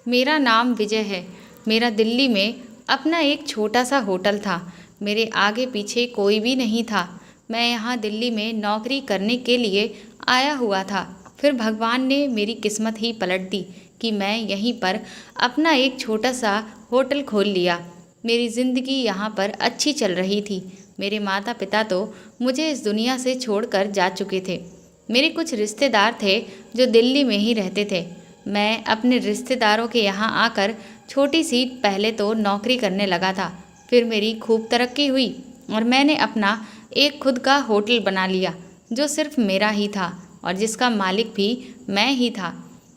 मेरा नाम विजय है। मेरा दिल्ली में अपना एक छोटा सा होटल था। मेरे आगे पीछे कोई भी नहीं था। मैं यहाँ दिल्ली में नौकरी करने के लिए आया हुआ था। फिर भगवान ने मेरी किस्मत ही पलट दी कि मैं यहीं पर अपना एक छोटा सा होटल खोल लिया। मेरी ज़िंदगी यहाँ पर अच्छी चल रही थी। मेरे माता पिता तो मुझे इस दुनिया से छोड़कर जा चुके थे। मेरे कुछ रिश्तेदार थे जो दिल्ली में ही रहते थे। मैं अपने रिश्तेदारों के यहाँ आकर छोटी सी पहले तो नौकरी करने लगा था। फिर मेरी खूब तरक्की हुई और मैंने अपना एक खुद का होटल बना लिया जो सिर्फ मेरा ही था और जिसका मालिक भी मैं ही था।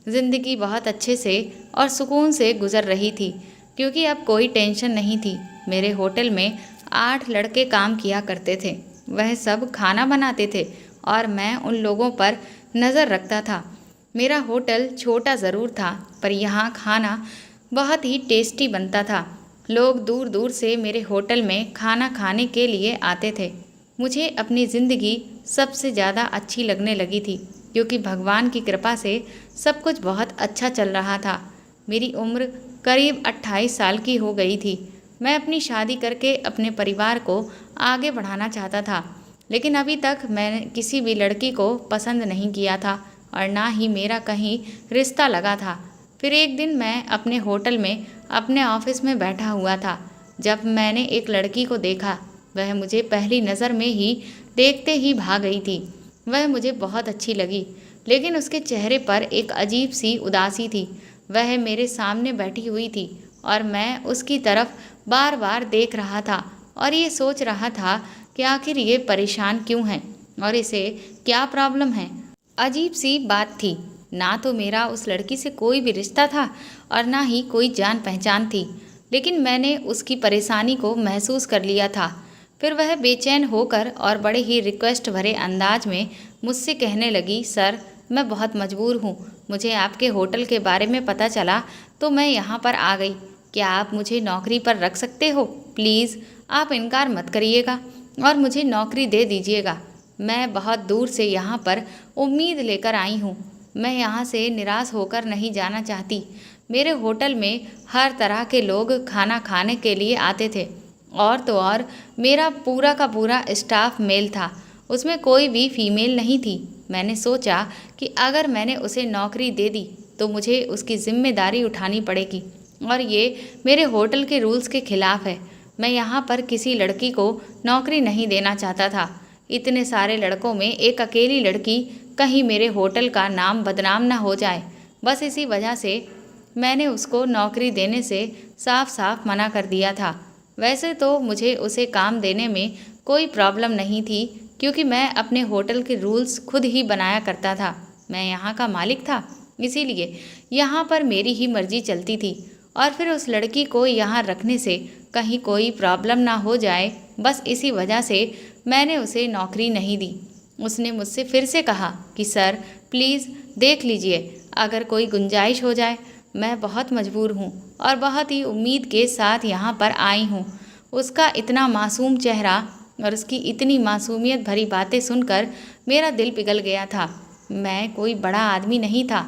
ज़िंदगी बहुत अच्छे से और सुकून से गुजर रही थी क्योंकि अब कोई टेंशन नहीं थी। मेरे होटल में 8 लड़के काम किया करते थे। वह सब खाना बनाते थे और मैं उन लोगों पर नज़र रखता था। मेरा होटल छोटा ज़रूर था पर यहाँ खाना बहुत ही टेस्टी बनता था। लोग दूर दूर से मेरे होटल में खाना खाने के लिए आते थे। मुझे अपनी ज़िंदगी सबसे ज़्यादा अच्छी लगने लगी थी क्योंकि भगवान की कृपा से सब कुछ बहुत अच्छा चल रहा था। मेरी उम्र करीब 28 साल की हो गई थी। मैं अपनी शादी करके अपने परिवार को आगे बढ़ाना चाहता था, लेकिन अभी तक मैंने किसी भी लड़की को पसंद नहीं किया था और ना ही मेरा कहीं रिश्ता लगा था। फिर एक दिन मैं अपने होटल में अपने ऑफिस में बैठा हुआ था जब मैंने एक लड़की को देखा। वह मुझे पहली नज़र में ही देखते ही भाग गई थी। वह मुझे बहुत अच्छी लगी, लेकिन उसके चेहरे पर एक अजीब सी उदासी थी। वह मेरे सामने बैठी हुई थी और मैं उसकी तरफ बार बार देख रहा था और ये सोच रहा था कि आखिर ये परेशान क्यों है और इसे क्या प्रॉब्लम है। अजीब सी बात थी, ना तो मेरा उस लड़की से कोई भी रिश्ता था और ना ही कोई जान पहचान थी, लेकिन मैंने उसकी परेशानी को महसूस कर लिया था। फिर वह बेचैन होकर और बड़े ही रिक्वेस्ट भरे अंदाज में मुझसे कहने लगी, सर मैं बहुत मजबूर हूँ। मुझे आपके होटल के बारे में पता चला तो मैं यहाँ पर आ गई। क्या आप मुझे नौकरी पर रख सकते हो? प्लीज़ आप इनकार मत करिएगा और मुझे नौकरी दे दीजिएगा। मैं बहुत दूर से यहाँ पर उम्मीद लेकर आई हूँ। मैं यहाँ से निराश होकर नहीं जाना चाहती। मेरे होटल में हर तरह के लोग खाना खाने के लिए आते थे और तो और मेरा पूरा का पूरा स्टाफ मेल था, उसमें कोई भी फीमेल नहीं थी। मैंने सोचा कि अगर मैंने उसे नौकरी दे दी तो मुझे उसकी जिम्मेदारी उठानी पड़ेगी और ये मेरे होटल के रूल्स के खिलाफ है। मैं यहाँ पर किसी लड़की को नौकरी नहीं देना चाहता था। इतने सारे लड़कों में एक अकेली लड़की, कहीं मेरे होटल का नाम बदनाम ना हो जाए। बस इसी वजह से मैंने उसको नौकरी देने से साफ साफ मना कर दिया था। वैसे तो मुझे उसे काम देने में कोई प्रॉब्लम नहीं थी क्योंकि मैं अपने होटल के रूल्स खुद ही बनाया करता था। मैं यहाँ का मालिक था, इसीलिए यहाँ पर मेरी ही मर्जी चलती थी और फिर उस लड़की को यहाँ रखने से कहीं कोई प्रॉब्लम ना हो जाए, बस इसी वजह से मैंने उसे नौकरी नहीं दी। उसने मुझसे फिर से कहा कि सर प्लीज़ देख लीजिए, अगर कोई गुंजाइश हो जाए। मैं बहुत मजबूर हूँ और बहुत ही उम्मीद के साथ यहाँ पर आई हूँ। उसका इतना मासूम चेहरा और उसकी इतनी मासूमियत भरी बातें सुनकर मेरा दिल पिघल गया था। मैं कोई बड़ा आदमी नहीं था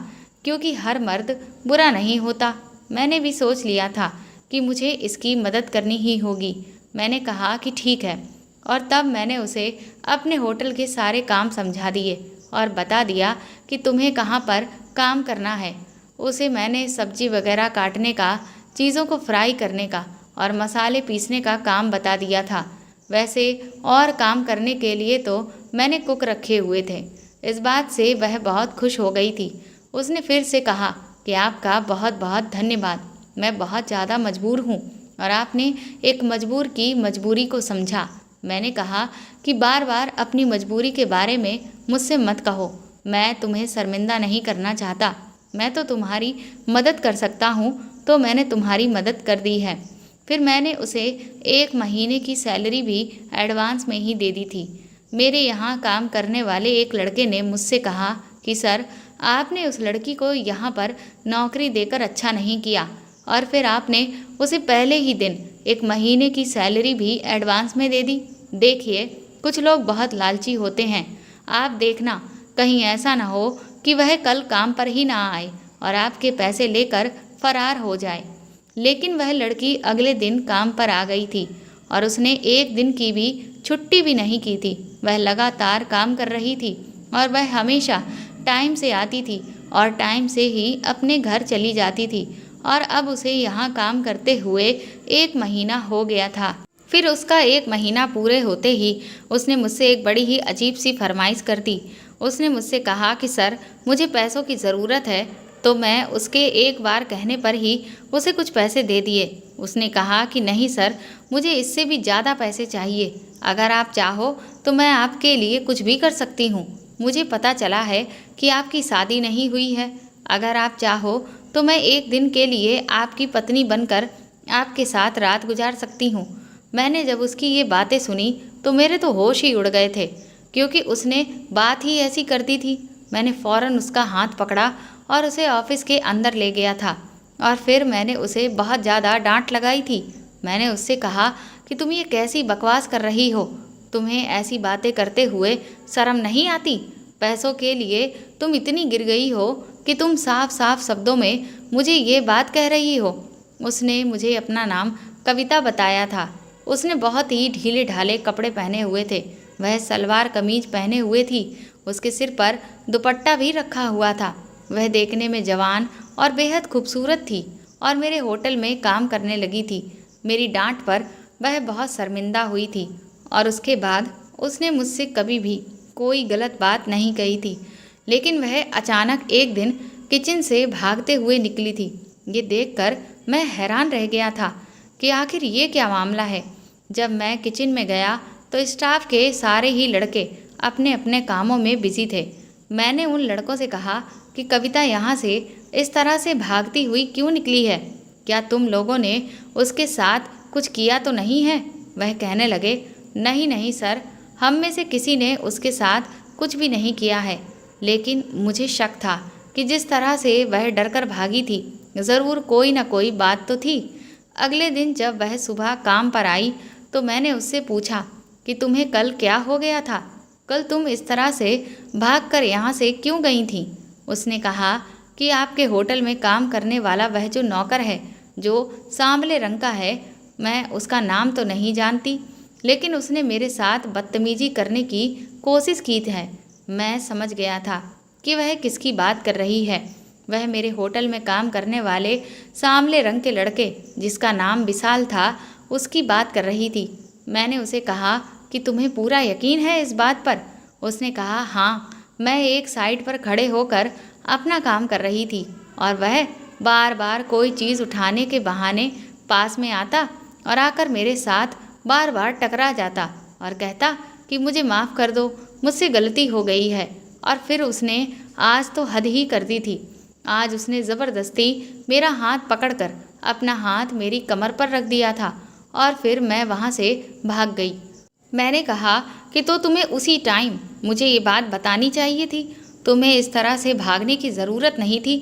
क्योंकि हर मर्द बुरा नहीं होता। मैंने भी सोच लिया था कि मुझे इसकी मदद करनी ही होगी। मैंने कहा कि ठीक है और तब मैंने उसे अपने होटल के सारे काम समझा दिए और बता दिया कि तुम्हें कहाँ पर काम करना है। उसे मैंने सब्जी वगैरह काटने का, चीज़ों को फ्राई करने का और मसाले पीसने का काम बता दिया था। वैसे और काम करने के लिए तो मैंने कुक रखे हुए थे। इस बात से वह बहुत खुश हो गई थी। उसने फिर से कहा कि आपका बहुत बहुत धन्यवाद। मैं बहुत ज़्यादा मजबूर हूँ और आपने एक मजबूर की मजबूरी को समझा। मैंने कहा कि बार बार अपनी मजबूरी के बारे में मुझसे मत कहो। मैं तुम्हें शर्मिंदा नहीं करना चाहता। मैं तो तुम्हारी मदद कर सकता हूँ, तो मैंने तुम्हारी मदद कर दी है। फिर मैंने उसे 1 महीने की सैलरी भी एडवांस में ही दे दी थी। मेरे यहाँ काम करने वाले एक लड़के ने मुझसे कहा कि सर आपने उस लड़की को यहाँ पर नौकरी देकर अच्छा नहीं किया और फिर आपने उसे पहले ही दिन 1 महीने की सैलरी भी एडवांस में दे दी। देखिए कुछ लोग बहुत लालची होते हैं। आप देखना कहीं ऐसा ना हो कि वह कल काम पर ही ना आए और आपके पैसे लेकर फरार हो जाए। लेकिन वह लड़की अगले दिन काम पर आ गई थी और उसने एक दिन की भी छुट्टी भी नहीं की थी। वह लगातार काम कर रही थी और वह हमेशा टाइम से आती थी और टाइम से ही अपने घर चली जाती थी। और अब उसे यहाँ काम करते हुए 1 महीना हो गया था। फिर उसका 1 महीना पूरे होते ही उसने मुझसे एक बड़ी ही अजीब सी फरमाइश कर दी। उसने मुझसे कहा कि सर, मुझे पैसों की ज़रूरत है। तो मैं उसके एक बार कहने पर ही उसे कुछ पैसे दे दिए। उसने कहा कि नहीं सर, मुझे इससे भी ज़्यादा पैसे चाहिए। अगर आप चाहो तो मैं आपके लिए कुछ भी कर सकती हूँ। मुझे पता चला है कि आपकी शादी नहीं हुई है। अगर आप चाहो तो मैं एक दिन के लिए आपकी पत्नी बनकर आपके साथ रात गुजार सकती हूँ। मैंने जब उसकी ये बातें सुनी तो मेरे तो होश ही उड़ गए थे, क्योंकि उसने बात ही ऐसी कर दी थी। मैंने फ़ौरन उसका हाथ पकड़ा और उसे ऑफिस के अंदर ले गया था और फिर मैंने उसे बहुत ज़्यादा डांट लगाई थी। मैंने उससे कहा कि तुम ये कैसी बकवास कर रही हो? तुम्हें ऐसी बातें करते हुए शर्म नहीं आती? पैसों के लिए तुम इतनी गिर गई हो कि तुम साफ साफ शब्दों में मुझे ये बात कह रही हो। उसने मुझे अपना नाम कविता बताया था। उसने बहुत ही ढीले ढाले कपड़े पहने हुए थे। वह सलवार कमीज पहने हुए थी। उसके सिर पर दुपट्टा भी रखा हुआ था। वह देखने में जवान और बेहद खूबसूरत थी और मेरे होटल में काम करने लगी थी। मेरी डांट पर वह बहुत शर्मिंदा हुई थी और उसके बाद उसने मुझसे कभी भी कोई गलत बात नहीं कही थी। लेकिन वह अचानक एक दिन किचन से भागते हुए निकली थी। ये देखकर मैं हैरान रह गया था कि आखिर ये क्या मामला है। जब मैं किचन में गया तो स्टाफ के सारे ही लड़के अपने अपने कामों में बिजी थे। मैंने उन लड़कों से कहा कि कविता यहाँ से इस तरह से भागती हुई क्यों निकली है? क्या तुम लोगों ने उसके साथ कुछ किया तो नहीं है? वह कहने लगे, नहीं नहीं सर, हम में से किसी ने उसके साथ कुछ भी नहीं किया है। लेकिन मुझे शक था कि जिस तरह से वह डरकर भागी थी, ज़रूर कोई ना कोई बात तो थी। अगले दिन जब वह सुबह काम पर आई तो मैंने उससे पूछा कि तुम्हें कल क्या हो गया था? कल तुम इस तरह से भागकर यहाँ से क्यों गई थी? उसने कहा कि आपके होटल में काम करने वाला वह जो नौकर है, जो सांवले रंग का है, मैं उसका नाम तो नहीं जानती, लेकिन उसने मेरे साथ बदतमीजी करने की कोशिश की है। मैं समझ गया था कि वह किसकी बात कर रही है। वह मेरे होटल में काम करने वाले सांवले रंग के लड़के, जिसका नाम विशाल था, उसकी बात कर रही थी। मैंने उसे कहा कि तुम्हें पूरा यकीन है इस बात पर? उसने कहा हाँ, मैं एक साइड पर खड़े होकर अपना काम कर रही थी और वह बार बार कोई चीज़ उठाने के बहाने पास में आता और आकर मेरे साथ बार बार टकरा जाता और कहता कि मुझे माफ़ कर दो, मुझसे गलती हो गई है। और फिर उसने आज तो हद ही कर दी थी। आज उसने ज़बरदस्ती मेरा हाथ पकड़कर अपना हाथ मेरी कमर पर रख दिया था और फिर मैं वहाँ से भाग गई। मैंने कहा कि तो तुम्हें उसी टाइम मुझे ये बात बतानी चाहिए थी। तुम्हें इस तरह से भागने की ज़रूरत नहीं थी।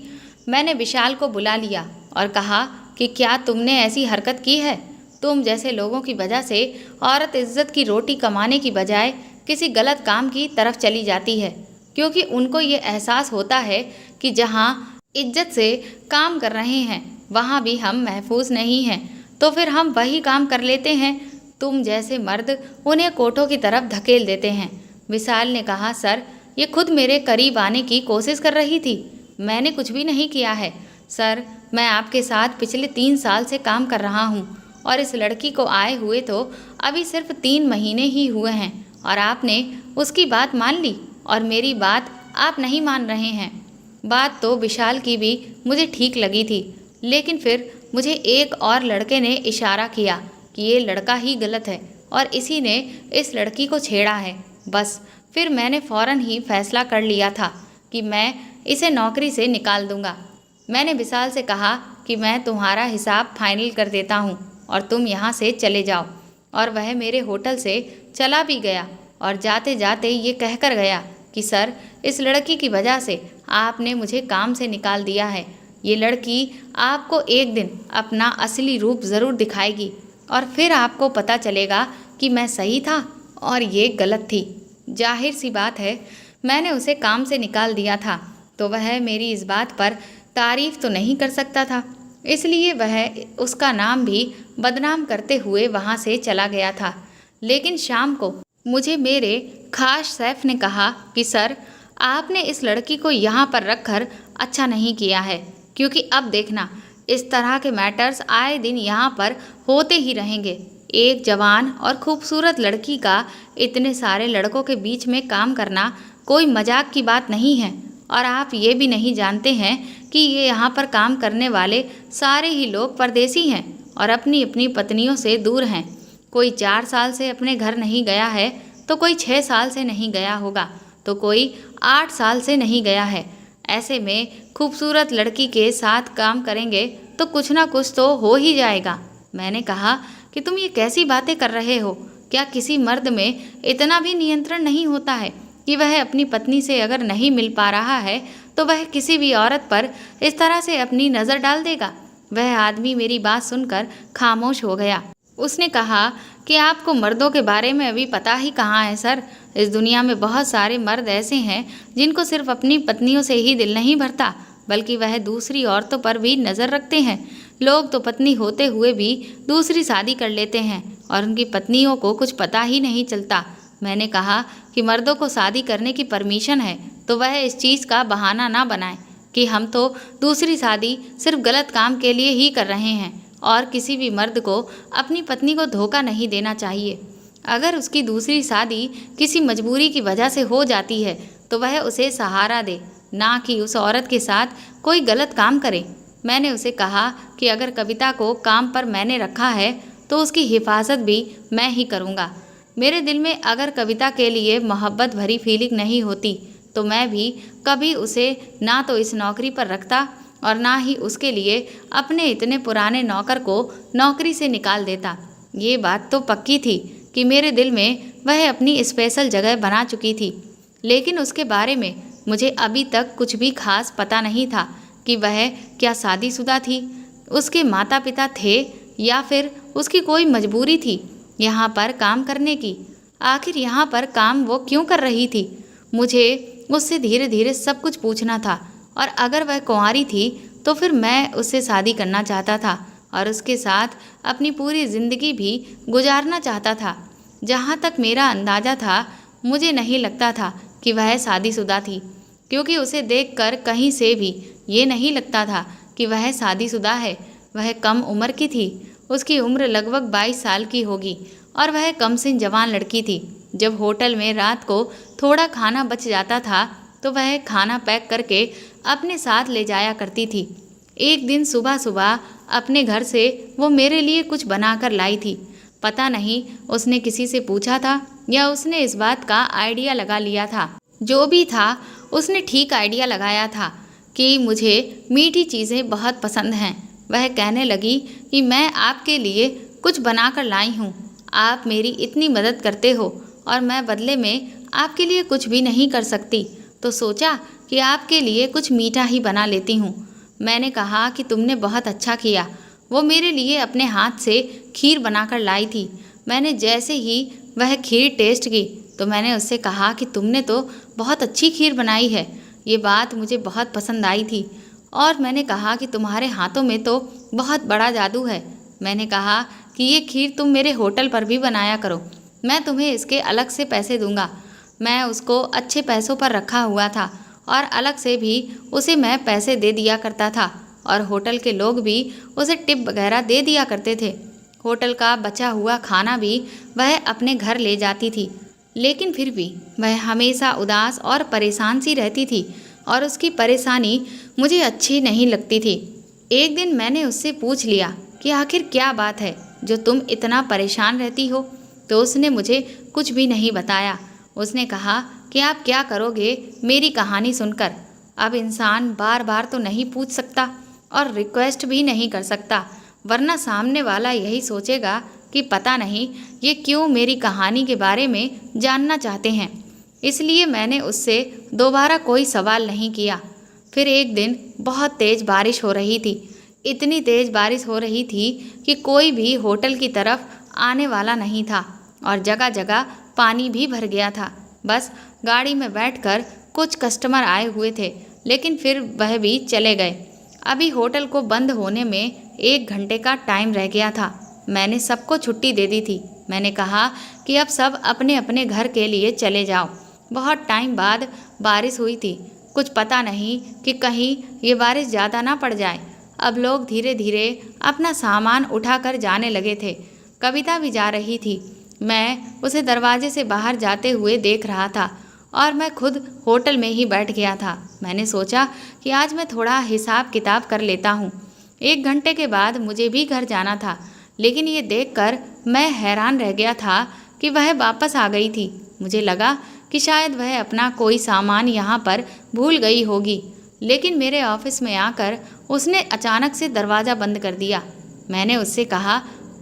मैंने विशाल को बुला लिया और कहा कि क्या तुमने ऐसी हरकत की है? तुम जैसे लोगों की वजह से औरत इज्जत की रोटी कमाने की बजाय किसी गलत काम की तरफ चली जाती है, क्योंकि उनको ये एहसास होता है कि जहाँ इज्जत से काम कर रहे हैं वहाँ भी हम महफूज नहीं हैं, तो फिर हम वही काम कर लेते हैं। तुम जैसे मर्द उन्हें कोठों की तरफ धकेल देते हैं। विशाल ने कहा, सर, ये खुद मेरे करीब आने की कोशिश कर रही थी। मैंने कुछ भी नहीं किया है सर। मैं आपके साथ पिछले 3 साल से काम कर रहा हूँ और इस लड़की को आए हुए तो अभी सिर्फ 3 महीने ही हुए हैं और आपने उसकी बात मान ली और मेरी बात आप नहीं मान रहे हैं। बात तो विशाल की भी मुझे ठीक लगी थी, लेकिन फिर मुझे एक और लड़के ने इशारा किया कि ये लड़का ही गलत है और इसी ने इस लड़की को छेड़ा है। बस फिर मैंने फ़ौरन ही फैसला कर लिया था कि मैं इसे नौकरी से निकाल दूंगा। मैंने विशाल से कहा कि मैं तुम्हारा हिसाब फाइनल कर देता हूँ और तुम यहाँ से चले जाओ। और वह मेरे होटल से चला भी गया और जाते जाते ये कहकर गया कि सर, इस लड़की की वजह से आपने मुझे काम से निकाल दिया है। ये लड़की आपको एक दिन अपना असली रूप ज़रूर दिखाएगी और फिर आपको पता चलेगा कि मैं सही था और ये गलत थी। जाहिर सी बात है, मैंने उसे काम से निकाल दिया था तो वह मेरी इस बात पर तारीफ़ तो नहीं कर सकता था। इसलिए वह उसका नाम भी बदनाम करते हुए वहाँ से चला गया था। लेकिन शाम को मुझे मेरे खास शेफ ने कहा कि सर, आपने इस लड़की को यहाँ पर रखकर अच्छा नहीं किया है, क्योंकि अब देखना इस तरह के मैटर्स आए दिन यहाँ पर होते ही रहेंगे। एक जवान और खूबसूरत लड़की का इतने सारे लड़कों के बीच में काम करना कोई मजाक की बात नहीं है। और आप ये भी नहीं जानते हैं कि ये यहाँ पर काम करने वाले सारे ही लोग परदेसी हैं और अपनी अपनी पत्नियों से दूर हैं। कोई 4 साल से अपने घर नहीं गया है, तो कोई 6 साल से नहीं गया होगा, तो कोई 8 साल से नहीं गया है। ऐसे में खूबसूरत लड़की के साथ काम करेंगे तो कुछ ना कुछ तो हो ही जाएगा। मैंने कहा कि तुम ये कैसी बातें कर रहे हो? क्या किसी मर्द में इतना भी नियंत्रण नहीं होता है कि वह अपनी पत्नी से अगर नहीं मिल पा रहा है तो वह किसी भी औरत पर इस तरह से अपनी नज़र डाल देगा? वह आदमी मेरी बात सुनकर खामोश हो गया। उसने कहा कि आपको मर्दों के बारे में अभी पता ही कहाँ है सर। इस दुनिया में बहुत सारे मर्द ऐसे हैं जिनको सिर्फ अपनी पत्नियों से ही दिल नहीं भरता, बल्कि वह दूसरी औरतों पर भी नज़र रखते हैं। लोग तो पत्नी होते हुए भी दूसरी शादी कर लेते हैं और उनकी पत्नियों को कुछ पता ही नहीं चलता। मैंने कहा कि मर्दों को शादी करने की परमिशन है, तो वह इस चीज़ का बहाना ना बनाए कि हम तो दूसरी शादी सिर्फ गलत काम के लिए ही कर रहे हैं, और किसी भी मर्द को अपनी पत्नी को धोखा नहीं देना चाहिए। अगर उसकी दूसरी शादी किसी मजबूरी की वजह से हो जाती है तो वह उसे सहारा दे, ना कि उस औरत के साथ कोई गलत काम करे। मैंने उसे कहा कि अगर कविता को काम पर मैंने रखा है तो उसकी हिफाजत भी मैं ही करूँगा। मेरे दिल में अगर कविता के लिए मोहब्बत भरी फीलिंग नहीं होती तो मैं भी कभी उसे ना तो इस नौकरी पर रखता और ना ही उसके लिए अपने इतने पुराने नौकर को नौकरी से निकाल देता। ये बात तो पक्की थी कि मेरे दिल में वह अपनी स्पेशल जगह बना चुकी थी, लेकिन उसके बारे में मुझे अभी तक कुछ भी खास पता नहीं था कि वह क्या शादीशुदा थी, उसके माता पिता थे, या फिर उसकी कोई मजबूरी थी यहाँ पर काम करने की। आखिर यहाँ पर काम वो क्यों कर रही थी? मुझे उससे धीरे धीरे सब कुछ पूछना था, और अगर वह कुंवारी थी तो फिर मैं उससे शादी करना चाहता था और उसके साथ अपनी पूरी ज़िंदगी भी गुजारना चाहता था। जहाँ तक मेरा अंदाज़ा था, मुझे नहीं लगता था कि वह शादीशुदा थी, क्योंकि उसे देखकर कहीं से भी ये नहीं लगता था कि वह शादीशुदा है। वह कम उम्र की थी, उसकी उम्र लगभग 22 साल की होगी और वह कमसिन जवान लड़की थी। जब होटल में रात को थोड़ा खाना बच जाता था तो वह खाना पैक करके अपने साथ ले जाया करती थी। एक दिन सुबह सुबह अपने घर से वो मेरे लिए कुछ बनाकर लाई थी। पता नहीं उसने किसी से पूछा था या उसने इस बात का आइडिया लगा लिया था। जो भी था, उसने ठीक आइडिया लगाया था कि मुझे मीठी चीज़ें बहुत पसंद हैं। वह कहने लगी कि मैं आपके लिए कुछ बनाकर लाई हूँ, आप मेरी इतनी मदद करते हो और मैं बदले में आपके लिए कुछ भी नहीं कर सकती, तो सोचा कि आपके लिए कुछ मीठा ही बना लेती हूँ। मैंने कहा कि तुमने बहुत अच्छा किया। वो मेरे लिए अपने हाथ से खीर बनाकर लाई थी। मैंने जैसे ही वह खीर टेस्ट की तो मैंने उससे कहा कि तुमने तो बहुत अच्छी खीर बनाई है। ये बात मुझे बहुत पसंद आई थी और मैंने कहा कि तुम्हारे हाथों में तो बहुत बड़ा जादू है। मैंने कहा कि ये खीर तुम मेरे होटल पर भी बनाया करो, मैं तुम्हें इसके अलग से पैसे दूंगा। मैं उसको अच्छे पैसों पर रखा हुआ था और अलग से भी उसे मैं पैसे दे दिया करता था और होटल के लोग भी उसे टिप वगैरह दे दिया करते थे। होटल का बचा हुआ खाना भी वह अपने घर ले जाती थी, लेकिन फिर भी वह हमेशा उदास और परेशान सी रहती थी और उसकी परेशानी मुझे अच्छी नहीं लगती थी। एक दिन मैंने उससे पूछ लिया कि आखिर क्या बात है जो तुम इतना परेशान रहती हो, तो उसने मुझे कुछ भी नहीं बताया। उसने कहा कि आप क्या करोगे मेरी कहानी सुनकर? अब इंसान बार बार तो नहीं पूछ सकता और रिक्वेस्ट भी नहीं कर सकता, वरना सामने वाला यही सोचेगा कि पता नहीं ये क्यों मेरी कहानी के बारे में जानना चाहते हैं। इसलिए मैंने उससे दोबारा कोई सवाल नहीं किया। फिर एक दिन बहुत तेज़ बारिश हो रही थी। इतनी तेज़ बारिश हो रही थी कि कोई भी होटल की तरफ आने वाला नहीं था और जगह जगह पानी भी भर गया था। बस गाड़ी में बैठकर कुछ कस्टमर आए हुए थे, लेकिन फिर वह भी चले गए। अभी होटल को बंद होने में 1 घंटे का टाइम रह गया था। मैंने सबको छुट्टी दे दी थी। मैंने कहा कि अब सब अपने अपने घर के लिए चले जाओ। बहुत टाइम बाद बारिश हुई थी। कुछ पता नहीं कि कहीं ये बारिश ज़्यादा ना पड़ जाए। अब लोग धीरे धीरे अपना सामान उठाकर जाने लगे थे। कविता भी जा रही थी। मैं उसे दरवाजे से बाहर जाते हुए देख रहा था और मैं खुद होटल में ही बैठ गया था। मैंने सोचा कि आज मैं थोड़ा हिसाब किताब कर लेता हूँ। 1 घंटे के बाद मुझे भी घर जाना था, लेकिन ये देखकर मैं हैरान रह गया था कि वह वापस आ गई थी। मुझे लगा कि शायद वह अपना कोई सामान यहाँ पर भूल गई होगी, लेकिन मेरे ऑफिस में आकर उसने अचानक से दरवाज़ा बंद कर दिया। मैंने उससे कहा,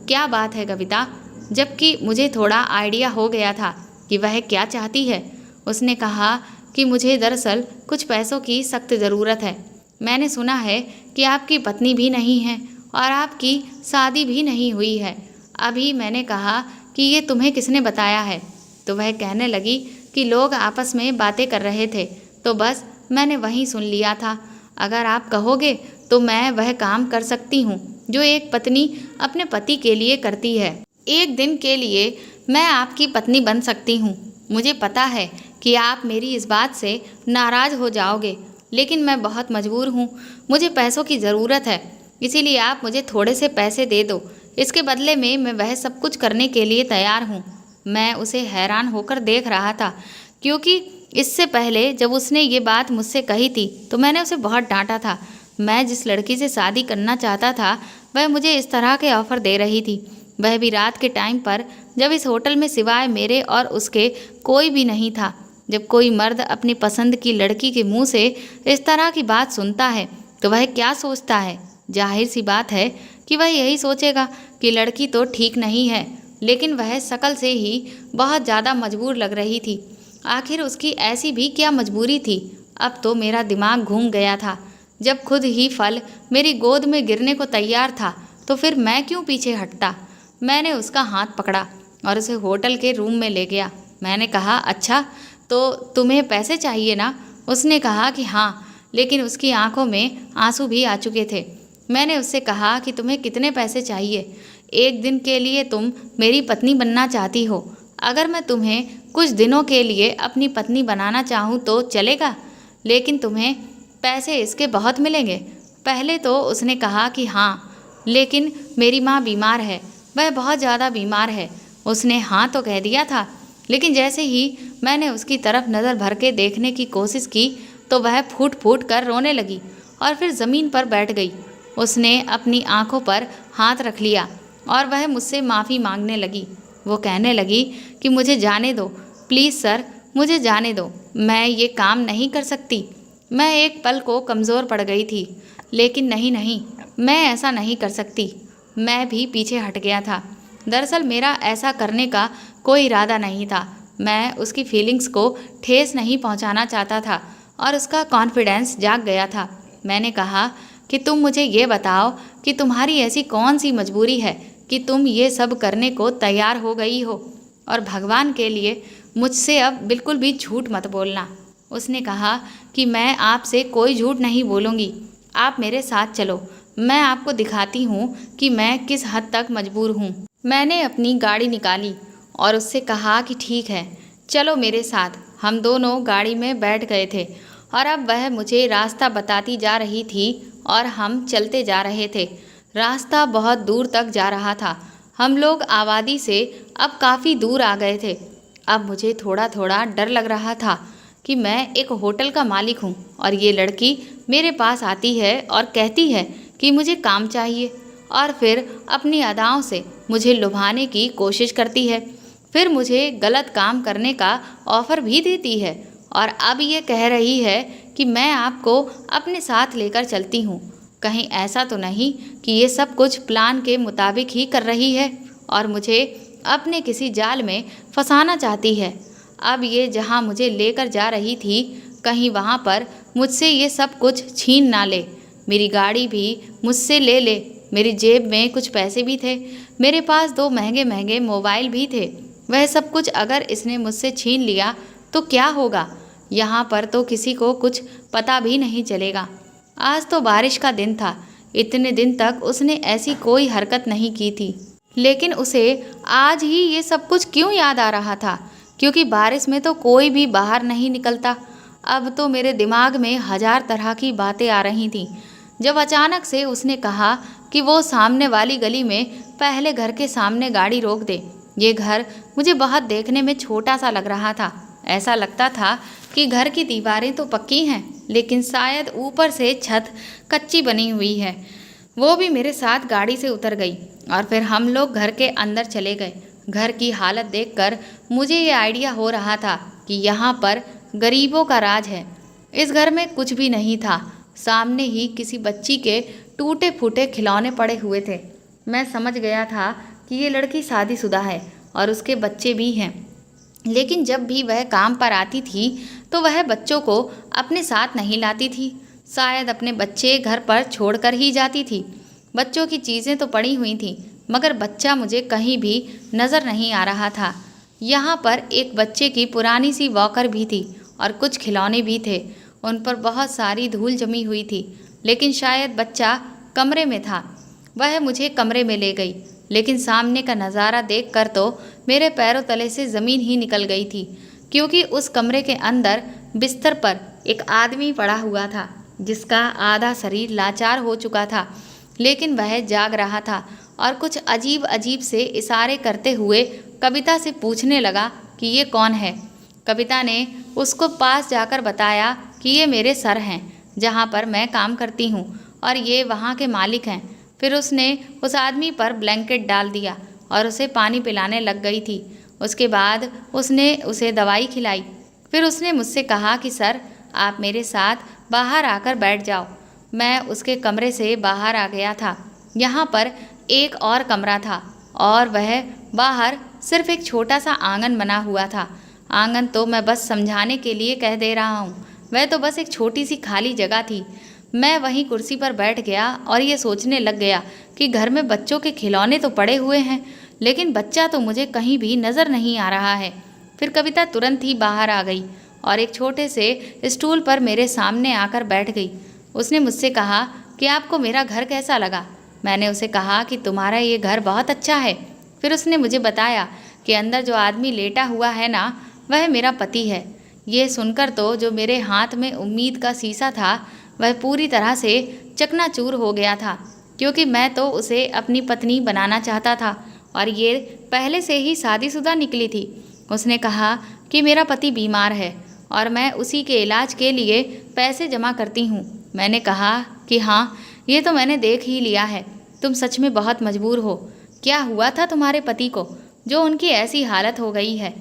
क्या बात है कविता, जबकि मुझे थोड़ा आइडिया हो गया था कि वह क्या चाहती है। उसने कहा कि मुझे दरअसल कुछ पैसों की सख्त ज़रूरत है। मैंने सुना है कि आपकी पत्नी भी नहीं है और आपकी शादी भी नहीं हुई है। अभी मैंने कहा कि ये तुम्हें किसने बताया है? तो वह कहने लगी कि लोग आपस में बातें कर रहे थे, तो बस मैंने वहीं सुन लिया था। अगर आप कहोगे तो मैं वह काम कर सकती हूँ जो एक पत्नी अपने पति के लिए करती है। एक दिन के लिए मैं आपकी पत्नी बन सकती हूँ। मुझे पता है कि आप मेरी इस बात से नाराज़ हो जाओगे, लेकिन मैं बहुत मजबूर हूँ। मुझे पैसों की ज़रूरत है, इसीलिए आप मुझे थोड़े से पैसे दे दो। इसके बदले में मैं वह सब कुछ करने के लिए तैयार हूँ। मैं उसे हैरान होकर देख रहा था, क्योंकि इससे पहले जब उसने ये बात मुझसे कही थी तो मैंने उसे बहुत डांटा था। मैं जिस लड़की से शादी करना चाहता था वह मुझे इस तरह के ऑफ़र दे रही थी, वह भी रात के टाइम पर, जब इस होटल में सिवाय मेरे और उसके कोई भी नहीं था। जब कोई मर्द अपनी पसंद की लड़की के मुंह से इस तरह की बात सुनता है तो वह क्या सोचता है? जाहिर सी बात है कि वह यही सोचेगा कि लड़की तो ठीक नहीं है, लेकिन वह शक्ल से ही बहुत ज़्यादा मजबूर लग रही थी। आखिर उसकी ऐसी भी क्या मजबूरी थी? अब तो मेरा दिमाग घूम गया था। जब खुद ही फल मेरी गोद में गिरने को तैयार था तो फिर मैं क्यों पीछे हटता? मैंने उसका हाथ पकड़ा और उसे होटल के रूम में ले गया। मैंने कहा, अच्छा तो तुम्हें पैसे चाहिए ना? उसने कहा कि हाँ, लेकिन उसकी आंखों में आंसू भी आ चुके थे। मैंने उससे कहा कि तुम्हें कितने पैसे चाहिए? 1 दिन के लिए तुम मेरी पत्नी बनना चाहती हो। अगर मैं तुम्हें कुछ दिनों के लिए अपनी पत्नी बनाना चाहूँ तो चलेगा, लेकिन तुम्हें पैसे इसके बहुत मिलेंगे। पहले तो उसने कहा कि हाँ, लेकिन मेरी माँ बीमार है, वह बहुत ज़्यादा बीमार है। उसने हाँ तो कह दिया था, लेकिन जैसे ही मैंने उसकी तरफ नज़र भर के देखने की कोशिश की तो वह फूट फूट कर रोने लगी और फिर ज़मीन पर बैठ गई। उसने अपनी आंखों पर हाथ रख लिया और वह मुझसे माफ़ी मांगने लगी। वो कहने लगी कि मुझे जाने दो, प्लीज़ सर, मुझे जाने दो, मैं ये काम नहीं कर सकती। मैं एक पल को कमज़ोर पड़ गई थी, लेकिन नहीं, मैं ऐसा नहीं कर सकती। मैं भी पीछे हट गया था। दरअसल मेरा ऐसा करने का कोई इरादा नहीं था। मैं उसकी फीलिंग्स को ठेस नहीं पहुंचाना चाहता था और उसका कॉन्फिडेंस जाग गया था। मैंने कहा कि तुम मुझे ये बताओ कि तुम्हारी ऐसी कौन सी मजबूरी है कि तुम ये सब करने को तैयार हो गई हो, और भगवान के लिए मुझसे अब बिल्कुल भी झूठ मत बोलना। उसने कहा कि मैं आपसे कोई झूठ नहीं बोलूँगी, आप मेरे साथ चलो, मैं आपको दिखाती हूँ कि मैं किस हद तक मजबूर हूँ। मैंने अपनी गाड़ी निकाली और उससे कहा कि ठीक है, चलो मेरे साथ। हम दोनों गाड़ी में बैठ गए थे और अब वह मुझे रास्ता बताती जा रही थी और हम चलते जा रहे थे। रास्ता बहुत दूर तक जा रहा था। हम लोग आबादी से अब काफ़ी दूर आ गए थे। अब मुझे थोड़ा थोड़ा डर लग रहा था कि मैं एक होटल का मालिक हूँ और ये लड़की मेरे पास आती है और कहती है कि मुझे काम चाहिए, और फिर अपनी अदाओं से मुझे लुभाने की कोशिश करती है। फिर मुझे गलत काम करने का ऑफ़र भी देती है और अब ये कह रही है कि मैं आपको अपने साथ लेकर चलती हूँ। कहीं ऐसा तो नहीं कि ये सब कुछ प्लान के मुताबिक ही कर रही है और मुझे अपने किसी जाल में फंसाना चाहती है। अब ये जहाँ मुझे लेकर जा रही थी, कहीं वहाँ पर मुझसे ये सब कुछ छीन ना ले। मेरी गाड़ी भी मुझसे ले ले। मेरी जेब में कुछ पैसे भी थे, मेरे पास 2 महंगे महंगे मोबाइल भी थे। वह सब कुछ अगर इसने मुझसे छीन लिया तो क्या होगा? यहाँ पर तो किसी को कुछ पता भी नहीं चलेगा। आज तो बारिश का दिन था। इतने दिन तक उसने ऐसी कोई हरकत नहीं की थी, लेकिन उसे आज ही ये सब कुछ क्यों याद आ रहा था? क्योंकि बारिश में तो कोई भी बाहर नहीं निकलता। अब तो मेरे दिमाग में हजार तरह की बातें आ रही थीं। जब अचानक से उसने कहा कि वो सामने वाली गली में पहले घर के सामने गाड़ी रोक दे। ये घर मुझे बहुत देखने में छोटा सा लग रहा था। ऐसा लगता था कि घर की दीवारें तो पक्की हैं, लेकिन शायद ऊपर से छत कच्ची बनी हुई है। वो भी मेरे साथ गाड़ी से उतर गई और फिर हम लोग घर के अंदर चले गए। घर की हालत देखकर मुझे ये आइडिया हो रहा था कि यहाँ पर गरीबों का राज है। इस घर में कुछ भी नहीं था। सामने ही किसी बच्ची के टूटे फूटे खिलौने पड़े हुए थे। मैं समझ गया था कि ये लड़की शादीशुदा है और उसके बच्चे भी हैं। लेकिन जब भी वह काम पर आती थी तो वह बच्चों को अपने साथ नहीं लाती थी। शायद अपने बच्चे घर पर छोड़कर ही जाती थी। बच्चों की चीज़ें तो पड़ी हुई थीं, मगर बच्चा मुझे कहीं भी नज़र नहीं आ रहा था। यहाँ पर एक बच्चे की पुरानी सी वॉकर भी थी और कुछ खिलौने भी थे। उन पर बहुत सारी धूल जमी हुई थी, लेकिन शायद बच्चा कमरे में था। वह मुझे कमरे में ले गई, लेकिन सामने का नज़ारा देखकर तो मेरे पैरों तले से ज़मीन ही निकल गई थी, क्योंकि उस कमरे के अंदर बिस्तर पर एक आदमी पड़ा हुआ था जिसका आधा शरीर लाचार हो चुका था, लेकिन वह जाग रहा था और कुछ अजीब अजीब से इशारे करते हुए कविता से पूछने लगा कि ये कौन है। कविता ने उसको पास जाकर बताया कि ये मेरे सर हैं, जहाँ पर मैं काम करती हूँ, और ये वहाँ के मालिक हैं। फिर उसने उस आदमी पर ब्लैंकेट डाल दिया और उसे पानी पिलाने लग गई थी। उसके बाद उसने उसे दवाई खिलाई। फिर उसने मुझसे कहा कि सर, आप मेरे साथ बाहर आकर बैठ जाओ। मैं उसके कमरे से बाहर आ गया था। यहाँ पर एक और कमरा था और वह बाहर सिर्फ एक छोटा सा आंगन बना हुआ था। आंगन तो मैं बस समझाने के लिए कह दे रहा हूँ, वह तो बस एक छोटी सी खाली जगह थी। मैं वहीं कुर्सी पर बैठ गया और ये सोचने लग गया कि घर में बच्चों के खिलौने तो पड़े हुए हैं, लेकिन बच्चा तो मुझे कहीं भी नज़र नहीं आ रहा है। फिर कविता तुरंत ही बाहर आ गई और एक छोटे से स्टूल पर मेरे सामने आकर बैठ गई। उसने मुझसे कहा कि आपको मेरा घर कैसा लगा। मैंने उसे कहा कि तुम्हारा ये घर बहुत अच्छा है। फिर उसने मुझे बताया कि अंदर जो आदमी लेटा हुआ है ना, वह मेरा पति है। ये सुनकर तो जो मेरे हाथ में उम्मीद का शीशा था वह पूरी तरह से चकनाचूर हो गया था, क्योंकि मैं तो उसे अपनी पत्नी बनाना चाहता था और ये पहले से ही शादीशुदा निकली थी। उसने कहा कि मेरा पति बीमार है और मैं उसी के इलाज के लिए पैसे जमा करती हूँ। मैंने कहा कि हाँ, ये तो मैंने देख ही लिया है, तुम सच में बहुत मजबूर हो। क्या हुआ था तुम्हारे पति को जो उनकी ऐसी हालत हो गई है?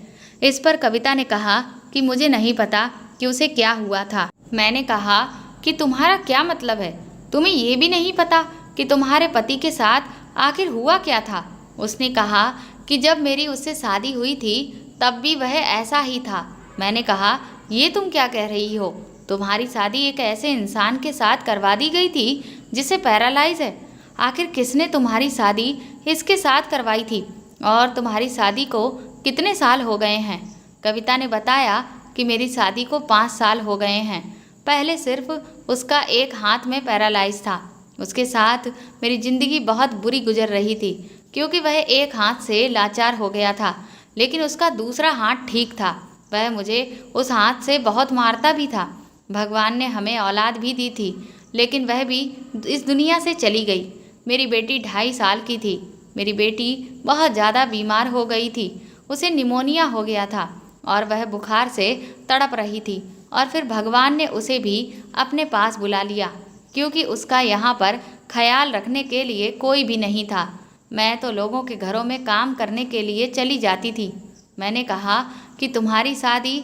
इस पर कविता ने कहा कि मुझे नहीं पता कि उसे क्या हुआ था। मैंने कहा कि तुम्हारा क्या मतलब है? तुम्हें ये भी नहीं पता कि तुम्हारे पति के साथ आखिर हुआ क्या था? उसने कहा कि जब मेरी उससे शादी हुई थी तब भी वह ऐसा ही था। मैंने कहा, ये तुम क्या कह रही हो? तुम्हारी शादी एक ऐसे इंसान के साथ करवा दी गई थी जिसे पैरालाइज है। आखिर किसने तुम्हारी शादी इसके साथ करवाई थी? और तुम्हारी शादी को कितने साल हो गए हैं? कविता ने बताया कि मेरी शादी को 5 साल हो गए हैं। पहले सिर्फ उसका एक हाथ में पैरालाइज था। उसके साथ मेरी ज़िंदगी बहुत बुरी गुजर रही थी, क्योंकि वह एक हाथ से लाचार हो गया था, लेकिन उसका दूसरा हाथ ठीक था। वह मुझे उस हाथ से बहुत मारता भी था। भगवान ने हमें औलाद भी दी थी, लेकिन वह भी इस दुनिया से चली गई। मेरी बेटी 2.5 साल की थी। मेरी बेटी बहुत ज़्यादा बीमार हो गई थी। उसे निमोनिया हो गया था और वह बुखार से तड़प रही थी। और फिर भगवान ने उसे भी अपने पास बुला लिया, क्योंकि उसका यहाँ पर ख्याल रखने के लिए कोई भी नहीं था। मैं तो लोगों के घरों में काम करने के लिए चली जाती थी। मैंने कहा कि तुम्हारी शादी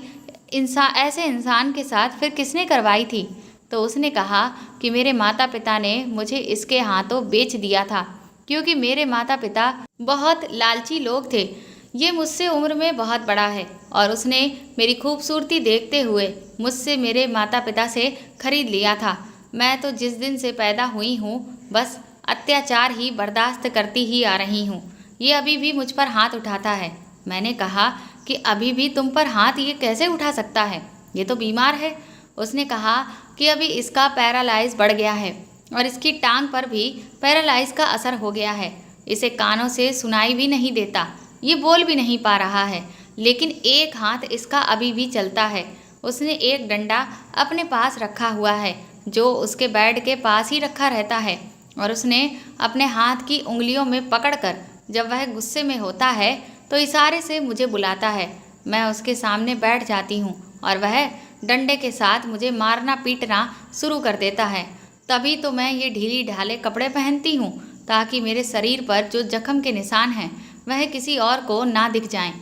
ऐसे इंसान के साथ फिर किसने करवाई थी? तो उसने कहा कि मेरे माता पिता ने मुझे इसके हाथों बेच दिया था, क्योंकि मेरे माता पिता बहुत लालची लोग थे। ये मुझसे उम्र में बहुत बड़ा है और उसने मेरी खूबसूरती देखते हुए मुझसे मेरे माता पिता से खरीद लिया था। मैं तो जिस दिन से पैदा हुई हूँ बस अत्याचार ही बर्दाश्त करती ही आ रही हूँ। ये अभी भी मुझ पर हाथ उठाता है। मैंने कहा कि अभी भी तुम पर हाथ ये कैसे उठा सकता है? ये तो बीमार है। उसने कहा कि अभी इसका पैरालाइज बढ़ गया है और इसकी टांग पर भी पैरालाइज का असर हो गया है। इसे कानों से सुनाई भी नहीं देता, ये बोल भी नहीं पा रहा है, लेकिन एक हाथ इसका अभी भी चलता है। उसने एक डंडा अपने पास रखा हुआ है जो उसके बेड के पास ही रखा रहता है और उसने अपने हाथ की उंगलियों में पकड़कर जब वह गुस्से में होता है तो इशारे से मुझे बुलाता है। मैं उसके सामने बैठ जाती हूँ और वह डंडे के साथ मुझे मारना पीटना शुरू कर देता है। तभी तो मैं ये ढीली ढाले कपड़े पहनती हूँ ताकि मेरे शरीर पर जो जख्म के निशान हैं वह किसी और को ना दिख जाएं।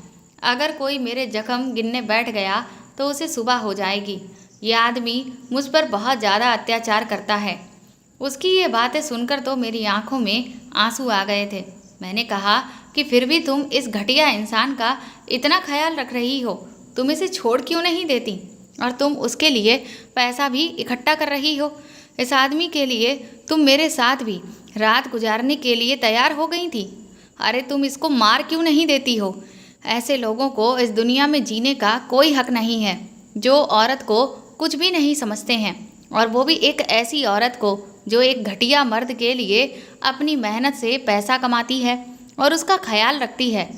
अगर कोई मेरे जख्म गिनने बैठ गया तो उसे सुबह हो जाएगी। ये आदमी मुझ पर बहुत ज़्यादा अत्याचार करता है। उसकी ये बातें सुनकर तो मेरी आंखों में आंसू आ गए थे। मैंने कहा कि फिर भी तुम इस घटिया इंसान का इतना ख्याल रख रही हो, तुम इसे छोड़ क्यों नहीं देती? और तुम उसके लिए पैसा भी इकट्ठा कर रही हो। इस आदमी के लिए तुम मेरे साथ भी रात गुजारने के लिए तैयार हो गई थी। अरे तुम इसको मार क्यों नहीं देती हो? ऐसे लोगों को इस दुनिया में जीने का कोई हक नहीं है जो औरत को कुछ भी नहीं समझते हैं, और वो भी एक ऐसी औरत को जो एक घटिया मर्द के लिए अपनी मेहनत से पैसा कमाती है और उसका ख्याल रखती है।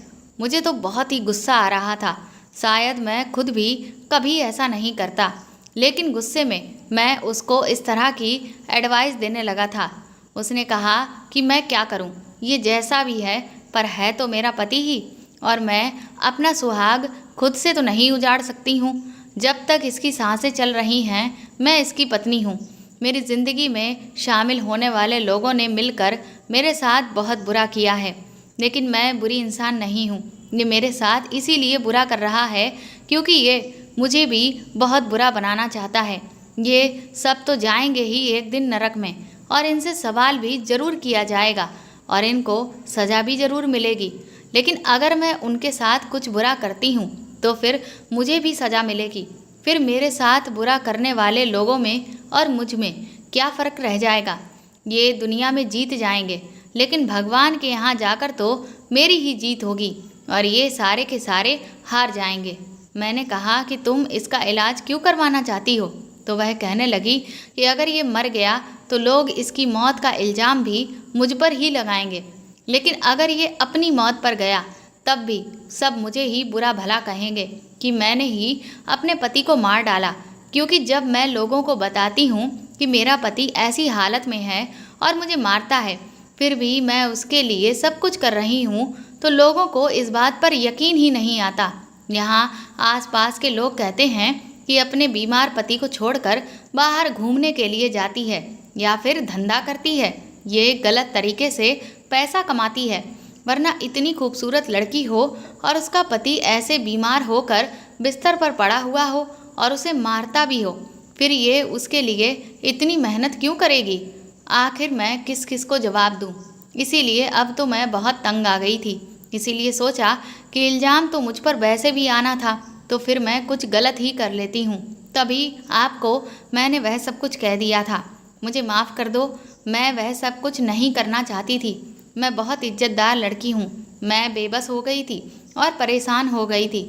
मुझे तो बहुत ही गुस्सा आ रहा था। शायद मैं खुद भी कभी ऐसा नहीं करता, लेकिन गुस्से में मैं उसको इस तरह की एडवाइस देने लगा था। उसने कहा कि मैं क्या करूं, ये जैसा भी है पर है तो मेरा पति ही, और मैं अपना सुहाग खुद से तो नहीं उजाड़ सकती हूँ। जब तक इसकी सांसें चल रही हैं मैं इसकी पत्नी हूँ। मेरी ज़िंदगी में शामिल होने वाले लोगों ने मिलकर मेरे साथ बहुत बुरा किया है, लेकिन मैं बुरी इंसान नहीं हूँ। ये मेरे साथ इसीलिए बुरा कर रहा है क्योंकि ये मुझे भी बहुत बुरा बनाना चाहता है। ये सब तो जाएंगे ही एक दिन नरक में, और इनसे सवाल भी ज़रूर किया जाएगा और इनको सज़ा भी ज़रूर मिलेगी। लेकिन अगर मैं उनके साथ कुछ बुरा करती हूँ तो फिर मुझे भी सज़ा मिलेगी। फिर मेरे साथ बुरा करने वाले लोगों में और मुझ में क्या फ़र्क रह जाएगा? ये दुनिया में जीत जाएंगे, लेकिन भगवान के यहाँ जाकर तो मेरी ही जीत होगी और ये सारे के सारे हार जाएंगे। मैंने कहा कि तुम इसका इलाज क्यों करवाना चाहती हो? तो वह कहने लगी कि अगर ये मर गया तो लोग इसकी मौत का इल्ज़ाम भी मुझ पर ही लगाएंगे, लेकिन अगर ये अपनी मौत पर गया तब भी सब मुझे ही बुरा भला कहेंगे कि मैंने ही अपने पति को मार डाला। क्योंकि जब मैं लोगों को बताती हूँ कि मेरा पति ऐसी हालत में है और मुझे मारता है, फिर भी मैं उसके लिए सब कुछ कर रही हूँ, तो लोगों को इस बात पर यकीन ही नहीं आता। यहाँ आसपास के लोग कहते हैं कि अपने बीमार पति को छोड़कर बाहर घूमने के लिए जाती है या फिर धंधा करती है, ये गलत तरीके से पैसा कमाती है। वरना इतनी खूबसूरत लड़की हो और उसका पति ऐसे बीमार होकर बिस्तर पर पड़ा हुआ हो और उसे मारता भी हो, फिर ये उसके लिए इतनी मेहनत क्यों करेगी? आखिर मैं किस किस को जवाब दूँ? इसीलिए अब तो मैं बहुत तंग आ गई थी। इसीलिए सोचा कि इल्ज़ाम तो मुझ पर वैसे भी आना था, तो फिर मैं कुछ गलत ही कर लेती हूँ। तभी आपको मैंने वह सब कुछ कह दिया था। मुझे माफ़ कर दो, मैं वह सब कुछ नहीं करना चाहती थी। मैं बहुत इज्जतदार लड़की हूँ। मैं बेबस हो गई थी और परेशान हो गई थी।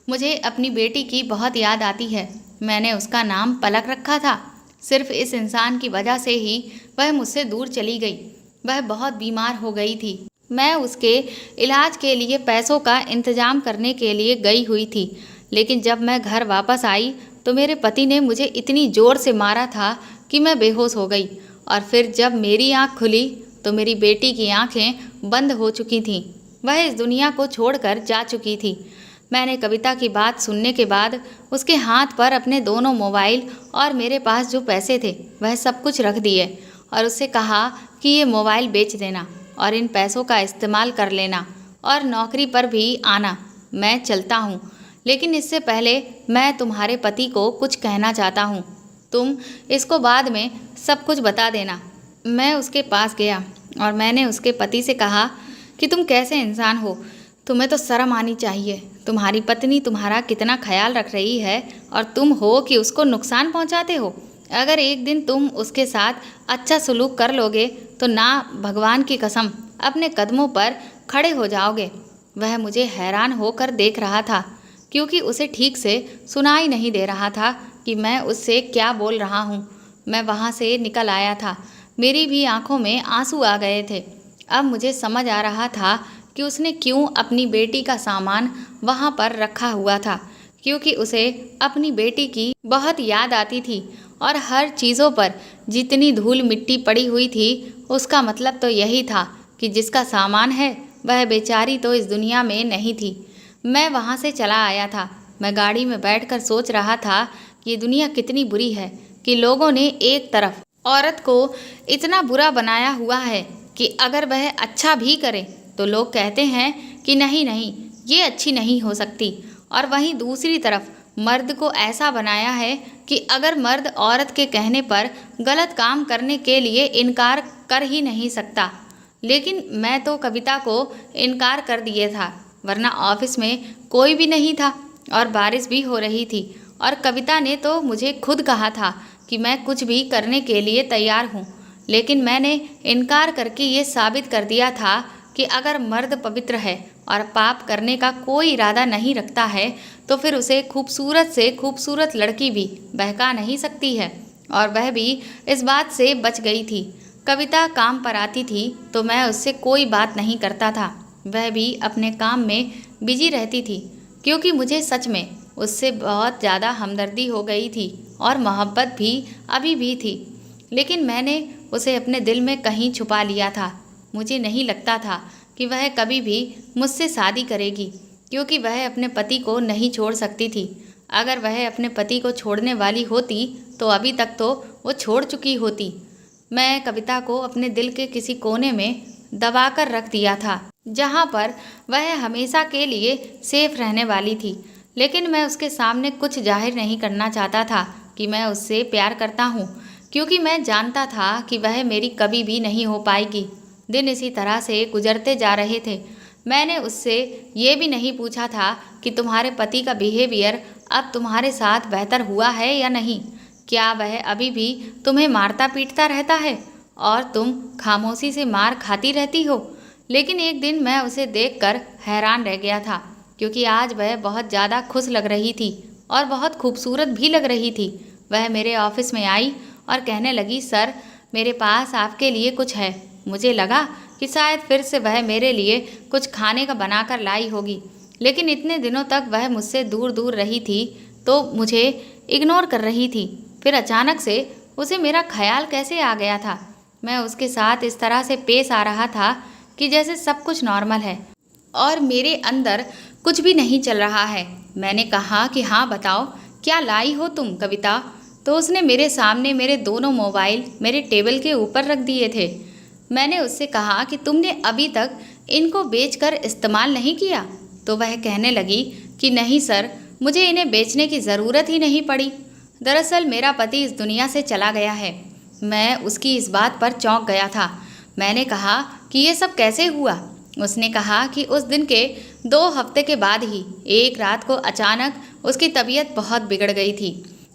मुझे अपनी बेटी की बहुत याद आती है। मैंने उसका नाम पलक रखा था। सिर्फ इस इंसान की वजह से ही वह मुझसे दूर चली गई। वह बहुत बीमार हो गई थी। मैं उसके इलाज के लिए पैसों का इंतज़ाम करने के लिए गई हुई थी, लेकिन जब मैं घर वापस आई तो मेरे पति ने मुझे इतनी ज़ोर से मारा था कि मैं बेहोश हो गई। और फिर जब मेरी आँख खुली तो मेरी बेटी की आंखें बंद हो चुकी थीं। वह इस दुनिया को छोड़कर जा चुकी थी। मैंने कविता की बात सुनने के बाद उसके हाथ पर अपने दोनों मोबाइल और मेरे पास जो पैसे थे वह सब कुछ रख दिए और उससे कहा कि ये मोबाइल बेच देना और इन पैसों का इस्तेमाल कर लेना और नौकरी पर भी आना। मैं चलता हूँ, लेकिन इससे पहले मैं तुम्हारे पति को कुछ कहना चाहता हूँ। तुम इसको बाद में सब कुछ बता देना। मैं उसके पास गया और मैंने उसके पति से कहा कि तुम कैसे इंसान हो? तुम्हें तो शर्म आनी चाहिए। तुम्हारी पत्नी तुम्हारा कितना ख्याल रख रही है और तुम हो कि उसको नुकसान पहुंचाते हो। अगर एक दिन तुम उसके साथ अच्छा सलूक कर लोगे तो ना भगवान की कसम अपने कदमों पर खड़े हो जाओगे। वह मुझे हैरान होकर देख रहा था क्योंकि उसे ठीक से सुनाई नहीं दे रहा था कि मैं उससे क्या बोल रहा हूँ। मैं वहाँ से निकल आया था। मेरी भी आंखों में आंसू आ गए थे। अब मुझे समझ आ रहा था कि उसने क्यों अपनी बेटी का सामान वहाँ पर रखा हुआ था, क्योंकि उसे अपनी बेटी की बहुत याद आती थी और हर चीज़ों पर जितनी धूल मिट्टी पड़ी हुई थी उसका मतलब तो यही था कि जिसका सामान है वह बेचारी तो इस दुनिया में नहीं थी। मैं वहाँ से चला आया था। मैं गाड़ी में बैठकर सोच रहा था कि ये दुनिया कितनी बुरी है कि लोगों ने एक तरफ औरत को इतना बुरा बनाया हुआ है कि अगर वह अच्छा भी करे तो लोग कहते हैं कि नहीं नहीं ये अच्छी नहीं हो सकती, और वहीं दूसरी तरफ मर्द को ऐसा बनाया है कि अगर मर्द औरत के कहने पर गलत काम करने के लिए इनकार कर ही नहीं सकता। लेकिन मैं तो कविता को इनकार कर दिए था, वरना ऑफिस में कोई भी नहीं था और बारिश भी हो रही थी, और कविता ने तो मुझे खुद कहा था कि मैं कुछ भी करने के लिए तैयार हूँ। लेकिन मैंने इनकार करके ये साबित कर दिया था कि अगर मर्द पवित्र है और पाप करने का कोई इरादा नहीं रखता है तो फिर उसे खूबसूरत से खूबसूरत लड़की भी बहका नहीं सकती है। और वह भी इस बात से बच गई थी। कविता काम पर आती थी तो मैं उससे कोई बात नहीं करता था। वह भी अपने काम में बिजी रहती थी, क्योंकि मुझे सच में उससे बहुत ज़्यादा हमदर्दी हो गई थी और मोहब्बत भी अभी भी थी। लेकिन मैंने उसे अपने दिल में कहीं छुपा लिया था। मुझे नहीं लगता था कि वह कभी भी मुझसे शादी करेगी, क्योंकि वह अपने पति को नहीं छोड़ सकती थी। अगर वह अपने पति को छोड़ने वाली होती तो अभी तक तो वो छोड़ चुकी होती। मैं कविता को अपने दिल के किसी कोने में दबा कर रख दिया था, जहाँ पर वह हमेशा के लिए सेफ रहने वाली थी। लेकिन मैं उसके सामने कुछ जाहिर नहीं करना चाहता था कि मैं उससे प्यार करता हूँ, क्योंकि मैं जानता था कि वह मेरी कभी भी नहीं हो पाएगी। दिन इसी तरह से गुजरते जा रहे थे। मैंने उससे ये भी नहीं पूछा था कि तुम्हारे पति का बिहेवियर अब तुम्हारे साथ बेहतर हुआ है या नहीं। क्या वह अभी भी तुम्हें मारता पीटता रहता है और तुम खामोशी से मार खाती रहती हो। लेकिन एक दिन मैं उसे देखकर हैरान रह गया था, क्योंकि आज वह बहुत ज़्यादा खुश लग रही थी और बहुत खूबसूरत भी लग रही थी। वह मेरे ऑफिस में आई और कहने लगी, सर मेरे पास आपके लिए कुछ है। मुझे लगा कि शायद फिर से वह मेरे लिए कुछ खाने का बनाकर लाई होगी, लेकिन इतने दिनों तक वह मुझसे दूर दूर रही थी तो मुझे इग्नोर कर रही थी। फिर अचानक से उसे मेरा ख्याल कैसे आ गया था। मैं उसके साथ इस तरह से पेश आ रहा था कि जैसे सब कुछ नॉर्मल है और मेरे अंदर कुछ भी नहीं चल रहा है। मैंने कहा कि हाँ बताओ, क्या लाई हो तुम कविता। तो उसने मेरे सामने मेरे दोनों मोबाइल मेरे टेबल के ऊपर रख दिए थे। मैंने उससे कहा कि तुमने अभी तक इनको बेचकर इस्तेमाल नहीं किया। तो वह कहने लगी कि नहीं सर, मुझे इन्हें बेचने की ज़रूरत ही नहीं पड़ी। दरअसल मेरा पति इस दुनिया से चला गया है। मैं उसकी इस बात पर चौंक गया था। मैंने कहा कि ये सब कैसे हुआ। उसने कहा कि उस दिन के 2 हफ्ते के बाद ही एक रात को अचानक उसकी तबीयत बहुत बिगड़ गई थी।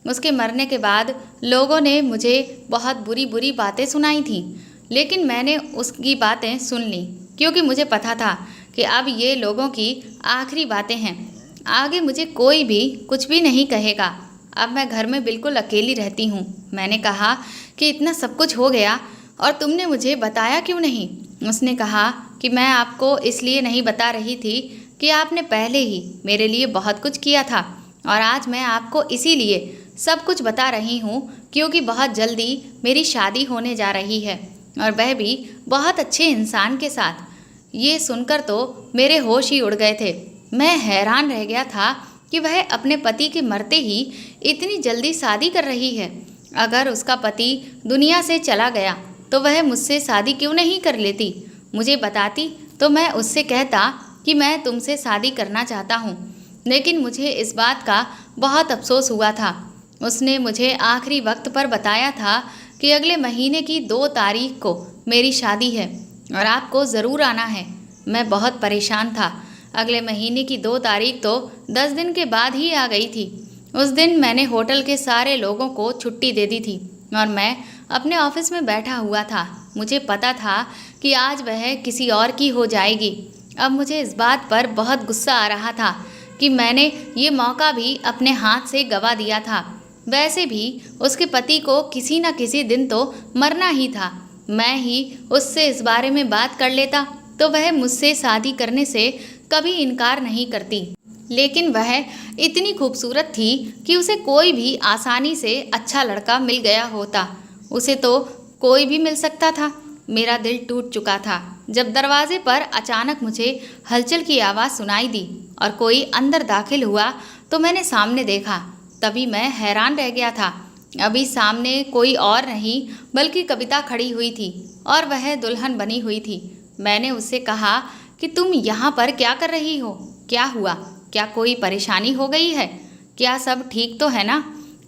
उसके मरने के बाद लोगों ने मुझे बहुत बुरी बुरी बातें सुनाई थीं, लेकिन मैंने उसकी बातें सुन ली, क्योंकि मुझे पता था कि अब ये लोगों की आखिरी बातें हैं। आगे मुझे कोई भी कुछ भी नहीं कहेगा। अब मैं घर में बिल्कुल अकेली रहती हूँ। मैंने कहा कि इतना सब कुछ हो गया और तुमने मुझे बताया क्यों नहीं। उसने कहा कि मैं आपको इसलिए नहीं बता रही थी कि आपने पहले ही मेरे लिए बहुत कुछ किया था, और आज मैं आपको इसीलिए सब कुछ बता रही हूँ क्योंकि बहुत जल्दी मेरी शादी होने जा रही है, और वह भी बहुत अच्छे इंसान के साथ। ये सुनकर तो मेरे होश ही उड़ गए थे। मैं हैरान रह गया था कि वह अपने पति के मरते ही इतनी जल्दी शादी कर रही है। अगर उसका पति दुनिया से चला गया तो वह मुझसे शादी क्यों नहीं कर लेती। मुझे बताती तो मैं उससे कहता कि मैं तुमसे शादी करना चाहता हूँ। लेकिन मुझे इस बात का बहुत अफसोस हुआ था। उसने मुझे आखिरी वक्त पर बताया था कि अगले महीने की 2 तारीख को मेरी शादी है और आपको ज़रूर आना है। मैं बहुत परेशान था। अगले महीने की 2 तारीख तो 10 दिन के बाद ही आ गई थी। उस दिन मैंने होटल के सारे लोगों को छुट्टी दे दी थी और मैं अपने ऑफिस में बैठा हुआ था। मुझे पता था कि आज वह किसी और की हो जाएगी। अब मुझे इस बात पर बहुत गुस्सा आ रहा था कि मैंने ये मौका भी अपने हाथ से गंवा दिया था। वैसे भी उसके पति को किसी न किसी दिन तो मरना ही था। मैं ही उससे इस बारे में बात कर लेता तो वह मुझसे शादी करने से कभी इनकार नहीं करती। लेकिन वह इतनी खूबसूरत थी कि उसे कोई भी आसानी से अच्छा लड़का मिल गया होता। उसे तो कोई भी मिल सकता था। मेरा दिल टूट चुका था जब दरवाजे पर अचानक मुझे हलचल की आवाज़ सुनाई दी और कोई अंदर दाखिल हुआ तो मैंने सामने देखा। तभी मैं हैरान रह गया था। अभी सामने कोई और नहीं बल्कि कविता खड़ी हुई थी और वह दुल्हन बनी हुई थी। मैंने उससे कहा कि तुम यहाँ पर क्या कर रही हो? क्या हुआ? क्या कोई परेशानी हो गई है? क्या सब ठीक तो है ना?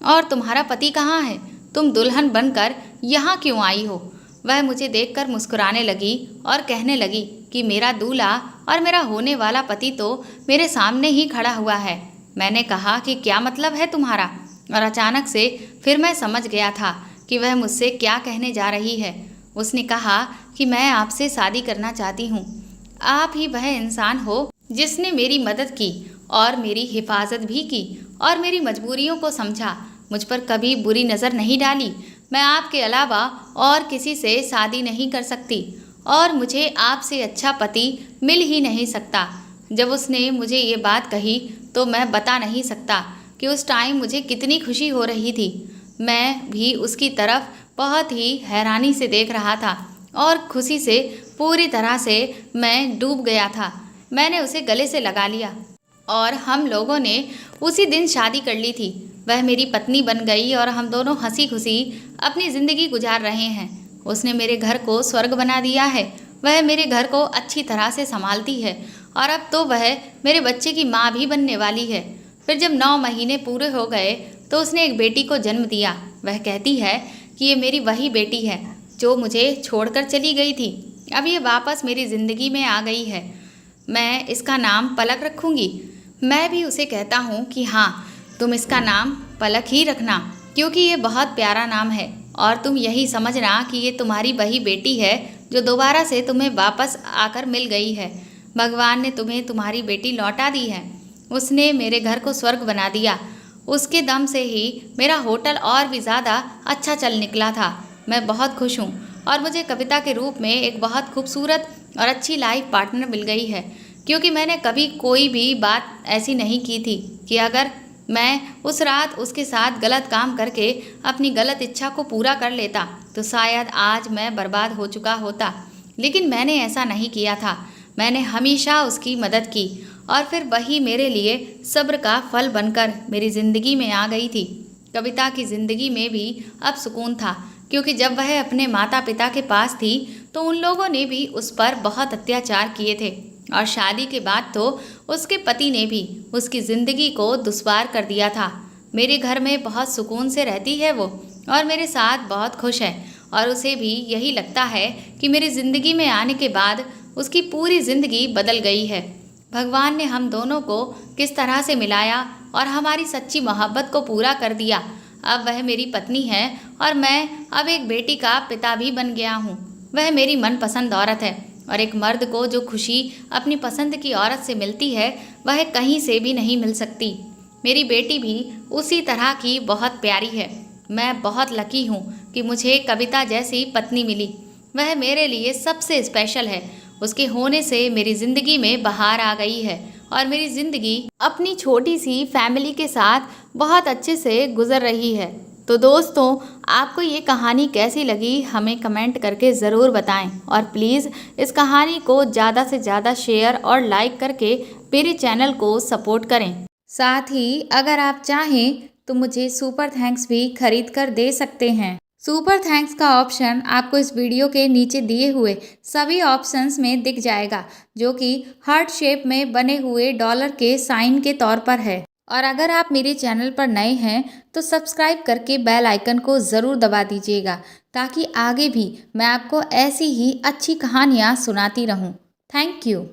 और तुम्हारा पति कहाँ है? तुम दुल्हन बनकर यहाँ क्यों आई हो? वह मुझे देखकर मुस्कुराने लगी और कहने लगी कि मेरा दूल्हा और मेरा होने वाला पति तो मेरे सामने ही खड़ा हुआ है। मैंने कहा कि क्या मतलब है तुम्हारा? और अचानक से फिर मैं समझ गया था कि वह मुझसे क्या कहने जा रही है। उसने कहा कि मैं आपसे शादी करना चाहती हूँ। आप ही वह इंसान हो जिसने मेरी मदद की और मेरी हिफाजत भी की और मेरी मजबूरियों को समझा। मुझ पर कभी बुरी नज़र नहीं डाली। मैं आपके अलावा और किसी से शादी नहीं कर सकती और मुझे आपसे अच्छा पति मिल ही नहीं सकता। जब उसने मुझे ये बात कही तो मैं बता नहीं सकता कि उस टाइम मुझे कितनी खुशी हो रही थी। मैं भी उसकी तरफ बहुत ही हैरानी से देख रहा था और खुशी से पूरी तरह से मैं डूब गया था। मैंने उसे गले से लगा लिया और हम लोगों ने उसी दिन शादी कर ली थी। वह मेरी पत्नी बन गई और हम दोनों हंसी खुशी अपनी ज़िंदगी गुजार रहे हैं। उसने मेरे घर को स्वर्ग बना दिया है। वह मेरे घर को अच्छी तरह से संभालती है और अब तो वह मेरे बच्चे की माँ भी बनने वाली है। फिर जब 9 महीने पूरे हो गए तो उसने एक बेटी को जन्म दिया। वह कहती है कि ये मेरी वही बेटी है जो मुझे छोड़कर चली गई थी। अब ये वापस मेरी ज़िंदगी में आ गई है। मैं इसका नाम पलक रखूँगी। मैं भी उसे कहता हूँ कि हाँ, तुम इसका नाम पलक ही रखना क्योंकि ये बहुत प्यारा नाम है और तुम यही समझना कि ये तुम्हारी वही बेटी है जो दोबारा से तुम्हें वापस आकर मिल गई है। भगवान ने तुम्हें तुम्हारी बेटी लौटा दी है। उसने मेरे घर को स्वर्ग बना दिया। उसके दम से ही मेरा होटल और भी ज़्यादा अच्छा चल निकला था। मैं बहुत खुश हूँ और मुझे कविता के रूप में एक बहुत खूबसूरत और अच्छी लाइफ पार्टनर मिल गई है क्योंकि मैंने कभी कोई भी बात ऐसी नहीं की थी कि अगर मैं उस रात उसके साथ गलत काम करके अपनी गलत इच्छा को पूरा कर लेता तो शायद आज मैं बर्बाद हो चुका होता। लेकिन मैंने ऐसा नहीं किया था। मैंने हमेशा उसकी मदद की और फिर वही मेरे लिए सब्र का फल बनकर मेरी ज़िंदगी में आ गई थी। कविता की ज़िंदगी में भी अब सुकून था क्योंकि जब वह अपने माता पिता के पास थी तो उन लोगों ने भी उस पर बहुत अत्याचार किए थे और शादी के बाद तो उसके पति ने भी उसकी ज़िंदगी को दुश्वार कर दिया था। मेरे घर में बहुत सुकून से रहती है वो और मेरे साथ बहुत खुश है और उसे भी यही लगता है कि मेरी ज़िंदगी में आने के बाद उसकी पूरी ज़िंदगी बदल गई है। भगवान ने हम दोनों को किस तरह से मिलाया और हमारी सच्ची मोहब्बत को पूरा कर दिया। अब वह मेरी पत्नी है और मैं अब एक बेटी का पिता भी बन गया हूँ। वह मेरी मनपसंद औरत है और एक मर्द को जो खुशी अपनी पसंद की औरत से मिलती है वह कहीं से भी नहीं मिल सकती। मेरी बेटी भी उसी तरह की बहुत प्यारी है। मैं बहुत लकी हूँ कि मुझे कविता जैसी पत्नी मिली। वह मेरे लिए सबसे स्पेशल है। उसके होने से मेरी ज़िंदगी में बहार आ गई है और मेरी ज़िंदगी अपनी छोटी सी फैमिली के साथ बहुत अच्छे से गुजर रही है। तो दोस्तों, आपको ये कहानी कैसी लगी हमें कमेंट करके ज़रूर बताएं और प्लीज़ इस कहानी को ज़्यादा से ज़्यादा शेयर और लाइक करके मेरे चैनल को सपोर्ट करें। साथ ही अगर आप चाहें तो मुझे सुपर थैंक्स भी खरीद कर दे सकते हैं। सुपर थैंक्स का ऑप्शन आपको इस वीडियो के नीचे दिए हुए सभी ऑप्शंस में दिख जाएगा जो कि हार्ट शेप में बने हुए डॉलर के साइन के तौर पर है। और अगर आप मेरे चैनल पर नए हैं तो सब्सक्राइब करके बेल आइकन को ज़रूर दबा दीजिएगा ताकि आगे भी मैं आपको ऐसी ही अच्छी कहानियाँ सुनाती रहूँ। Thank you.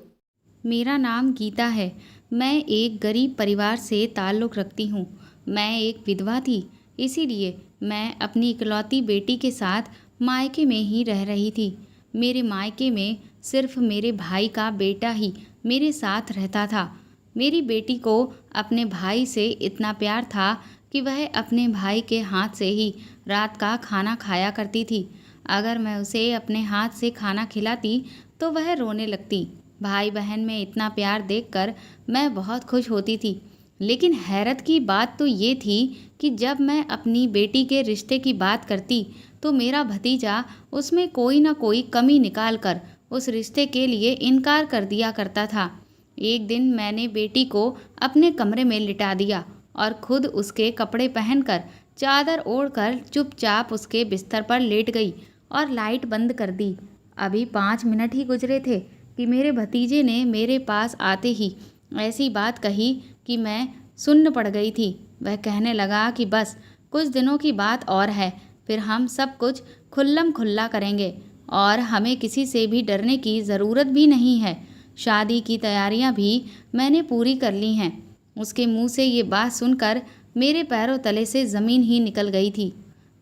मेरा नाम गीता है। मैं एक गरीब परिवार से ताल्लुक़ रखती हूँ। मैं एक विधवा थी, इसीलिए मैं अपनी इकलौती बेटी के साथ मायके में ही रह रही थी। मेरे मायके में सिर्फ मेरे भाई का बेटा ही मेरे साथ रहता था। मेरी बेटी को अपने भाई से इतना प्यार था कि वह अपने भाई के हाथ से ही रात का खाना खाया करती थी। अगर मैं उसे अपने हाथ से खाना खिलाती तो वह रोने लगती। भाई बहन में इतना प्यार देखकर मैं बहुत खुश होती थी। लेकिन हैरत की बात तो ये थी कि जब मैं अपनी बेटी के रिश्ते की बात करती तो मेरा भतीजा उसमें कोई ना कोई कमी निकाल कर उस रिश्ते के लिए इनकार कर दिया करता था। एक दिन मैंने बेटी को अपने कमरे में लिटा दिया और खुद उसके कपड़े पहनकर चादर ओढ़कर चुपचाप उसके बिस्तर पर लेट गई और लाइट बंद कर दी। अभी 5 मिनट ही गुजरे थे कि मेरे भतीजे ने मेरे पास आते ही ऐसी बात कही कि मैं सुन्न पड़ गई थी। वह कहने लगा कि बस कुछ दिनों की बात और है, फिर हम सब कुछ खुल्लम खुल्ला करेंगे और हमें किसी से भी डरने की ज़रूरत भी नहीं है। शादी की तैयारियां भी मैंने पूरी कर ली हैं। उसके मुंह से ये बात सुनकर मेरे पैरों तले से ज़मीन ही निकल गई थी।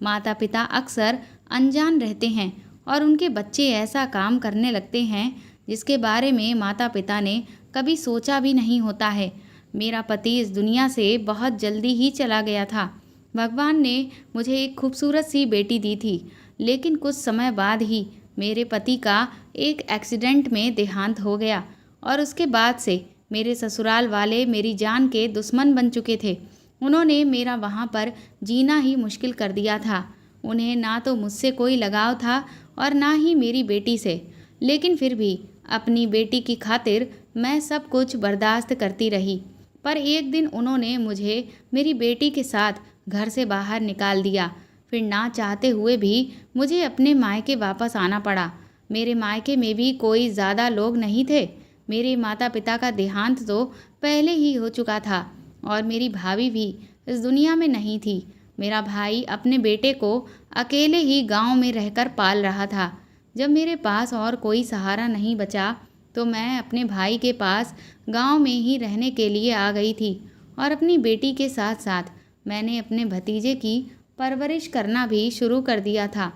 माता पिता अक्सर अनजान रहते हैं और उनके बच्चे ऐसा काम करने लगते हैं जिसके बारे में माता पिता ने कभी सोचा भी नहीं होता है। मेरा पति इस दुनिया से बहुत जल्दी ही चला गया था। भगवान ने मुझे एक खूबसूरत सी बेटी दी थी, लेकिन कुछ समय बाद ही मेरे पति का एक एक्सीडेंट में देहांत हो गया और उसके बाद से मेरे ससुराल वाले मेरी जान के दुश्मन बन चुके थे। उन्होंने मेरा वहाँ पर जीना ही मुश्किल कर दिया था। उन्हें ना तो मुझसे कोई लगाव था और ना ही मेरी बेटी से, लेकिन फिर भी अपनी बेटी की खातिर मैं सब कुछ बर्दाश्त करती रही। पर एक दिन उन्होंने मुझे मेरी बेटी के साथ घर से बाहर निकाल दिया। फिर ना चाहते हुए भी मुझे अपने मायके वापस आना पड़ा। मेरे मायके में भी कोई ज़्यादा लोग नहीं थे। मेरे माता पिता का देहांत तो पहले ही हो चुका था और मेरी भाभी भी इस दुनिया में नहीं थी। मेरा भाई अपने बेटे को अकेले ही गांव में रहकर पाल रहा था। जब मेरे पास और कोई सहारा नहीं बचा तो मैं अपने भाई के पास गांव में ही रहने के लिए आ गई थी और अपनी बेटी के साथ साथ मैंने अपने भतीजे की परवरिश करना भी शुरू कर दिया था,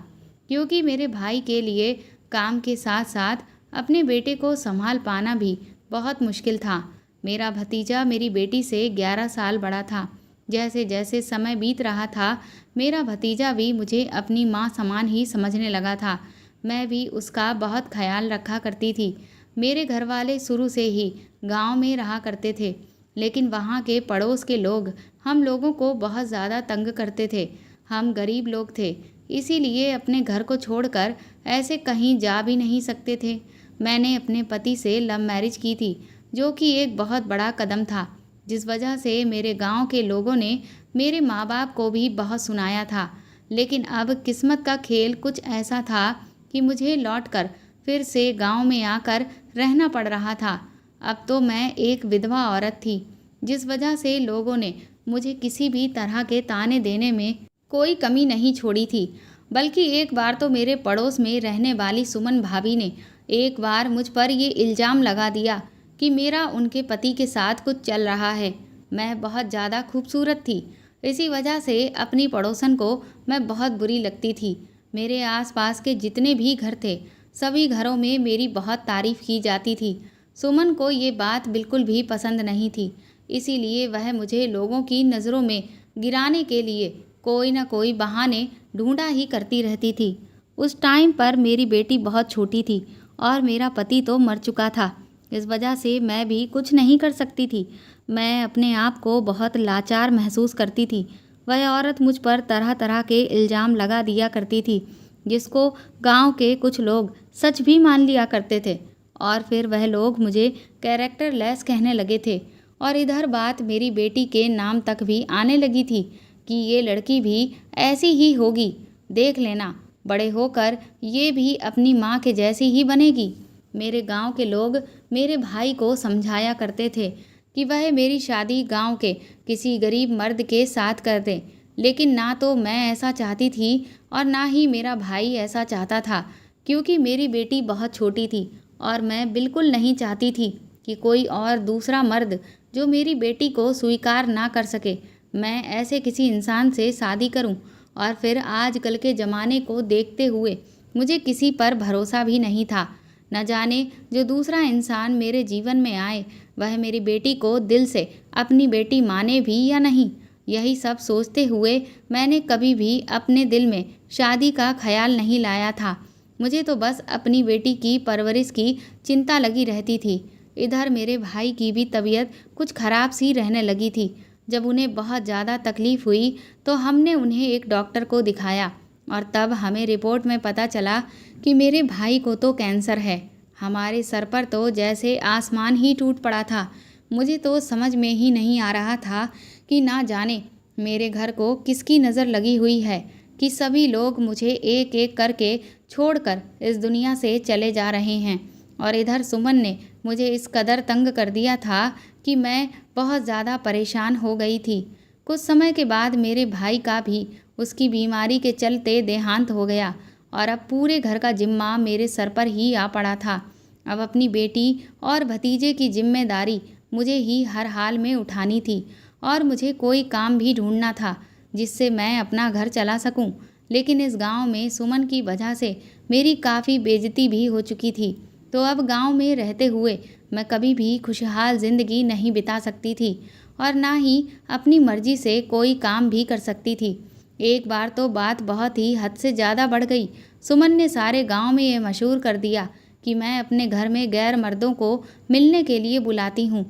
क्योंकि मेरे भाई के लिए काम के साथ साथ अपने बेटे को संभाल पाना भी बहुत मुश्किल था। मेरा भतीजा मेरी बेटी से 11 साल बड़ा था। जैसे जैसे समय बीत रहा था, मेरा भतीजा भी मुझे अपनी माँ समान ही समझने लगा था। मैं भी उसका बहुत ख्याल रखा करती थी। मेरे घर वाले शुरू से ही गांव में रहा करते थे, लेकिन वहाँ के पड़ोस के लोग हम लोगों को बहुत ज़्यादा तंग करते थे। हम गरीब लोग थे, इसीलिए अपने घर को छोड़कर ऐसे कहीं जा भी नहीं सकते थे। मैंने अपने पति से लव मैरिज की थी, जो कि एक बहुत बड़ा कदम था, जिस वजह से मेरे गांव के लोगों ने मेरे माँ बाप को भी बहुत सुनाया था। लेकिन अब किस्मत का खेल कुछ ऐसा था कि मुझे लौटकर फिर से गांव में आकर रहना पड़ रहा था। अब तो मैं एक विधवा औरत थी, जिस वजह से लोगों ने मुझे किसी भी तरह के ताने देने में कोई कमी नहीं छोड़ी थी। बल्कि एक बार तो मेरे पड़ोस में रहने वाली सुमन भाभी ने एक बार मुझ पर ये इल्ज़ाम लगा दिया कि मेरा उनके पति के साथ कुछ चल रहा है। मैं बहुत ज़्यादा खूबसूरत थी, इसी वजह से अपनी पड़ोसन को मैं बहुत बुरी लगती थी। मेरे आसपास के जितने भी घर थे, सभी घरों में मेरी बहुत तारीफ़ की जाती थी। सुमन को ये बात बिल्कुल भी पसंद नहीं थी, इसीलिए वह मुझे लोगों की नज़रों में गिराने के लिए कोई ना कोई बहाने ढूंढा ही करती रहती थी। उस टाइम पर मेरी बेटी बहुत छोटी थी और मेरा पति तो मर चुका था। इस वजह से मैं भी कुछ नहीं कर सकती थी। मैं अपने आप को बहुत लाचार महसूस करती थी। वह औरत मुझ पर तरह तरह के इल्ज़ाम लगा दिया करती थी, जिसको गांव के कुछ लोग सच भी मान लिया करते थे और फिर वह लोग मुझे कैरेक्टर लेस कहने लगे थे। और इधर बात मेरी बेटी के नाम तक भी आने लगी थी कि ये लड़की भी ऐसी ही होगी, देख लेना, बड़े होकर ये भी अपनी माँ के जैसी ही बनेगी। मेरे गांव के लोग मेरे भाई को समझाया करते थे कि वह मेरी शादी गांव के किसी गरीब मर्द के साथ कर दे, लेकिन ना तो मैं ऐसा चाहती थी और ना ही मेरा भाई ऐसा चाहता था, क्योंकि मेरी बेटी बहुत छोटी थी और मैं बिल्कुल नहीं चाहती थी कि कोई और दूसरा मर्द जो मेरी बेटी को स्वीकार ना कर सके, मैं ऐसे किसी इंसान से शादी करूं। और फिर आजकल के ज़माने को देखते हुए मुझे किसी पर भरोसा भी नहीं था। न जाने जो दूसरा इंसान मेरे जीवन में आए वह मेरी बेटी को दिल से अपनी बेटी माने भी या नहीं। यही सब सोचते हुए मैंने कभी भी अपने दिल में शादी का ख्याल नहीं लाया था। मुझे तो बस अपनी बेटी की परवरिश की चिंता लगी रहती थी। इधर मेरे भाई की भी तबीयत कुछ खराब सी रहने लगी थी। जब उन्हें बहुत ज़्यादा तकलीफ़ हुई तो हमने उन्हें एक डॉक्टर को दिखाया और तब हमें रिपोर्ट में पता चला कि मेरे भाई को तो कैंसर है। हमारे सर पर तो जैसे आसमान ही टूट पड़ा था। मुझे तो समझ में ही नहीं आ रहा था कि ना जाने मेरे घर को किसकी नज़र लगी हुई है कि सभी लोग मुझे एक एक करके छोड़कर इस दुनिया से चले जा रहे हैं। और इधर सुमन ने मुझे इस कदर तंग कर दिया था कि मैं बहुत ज़्यादा परेशान हो गई थी। कुछ समय के बाद मेरे भाई का भी उसकी बीमारी के चलते देहांत हो गया और अब पूरे घर का जिम्मा मेरे सर पर ही आ पड़ा था। अब अपनी बेटी और भतीजे की जिम्मेदारी मुझे ही हर हाल में उठानी थी और मुझे कोई काम भी ढूंढना था जिससे मैं अपना घर चला सकूं। लेकिन इस गांव में सुमन की वजह से मेरी काफ़ी बेइज्जती भी हो चुकी थी। तो अब गांव में रहते हुए मैं कभी भी खुशहाल ज़िंदगी नहीं बिता सकती थी और ना ही अपनी मर्जी से कोई काम भी कर सकती थी। एक बार तो बात बहुत ही हद से ज़्यादा बढ़ गई। सुमन ने सारे गांव में ये मशहूर कर दिया कि मैं अपने घर में गैर मर्दों को मिलने के लिए बुलाती हूँ,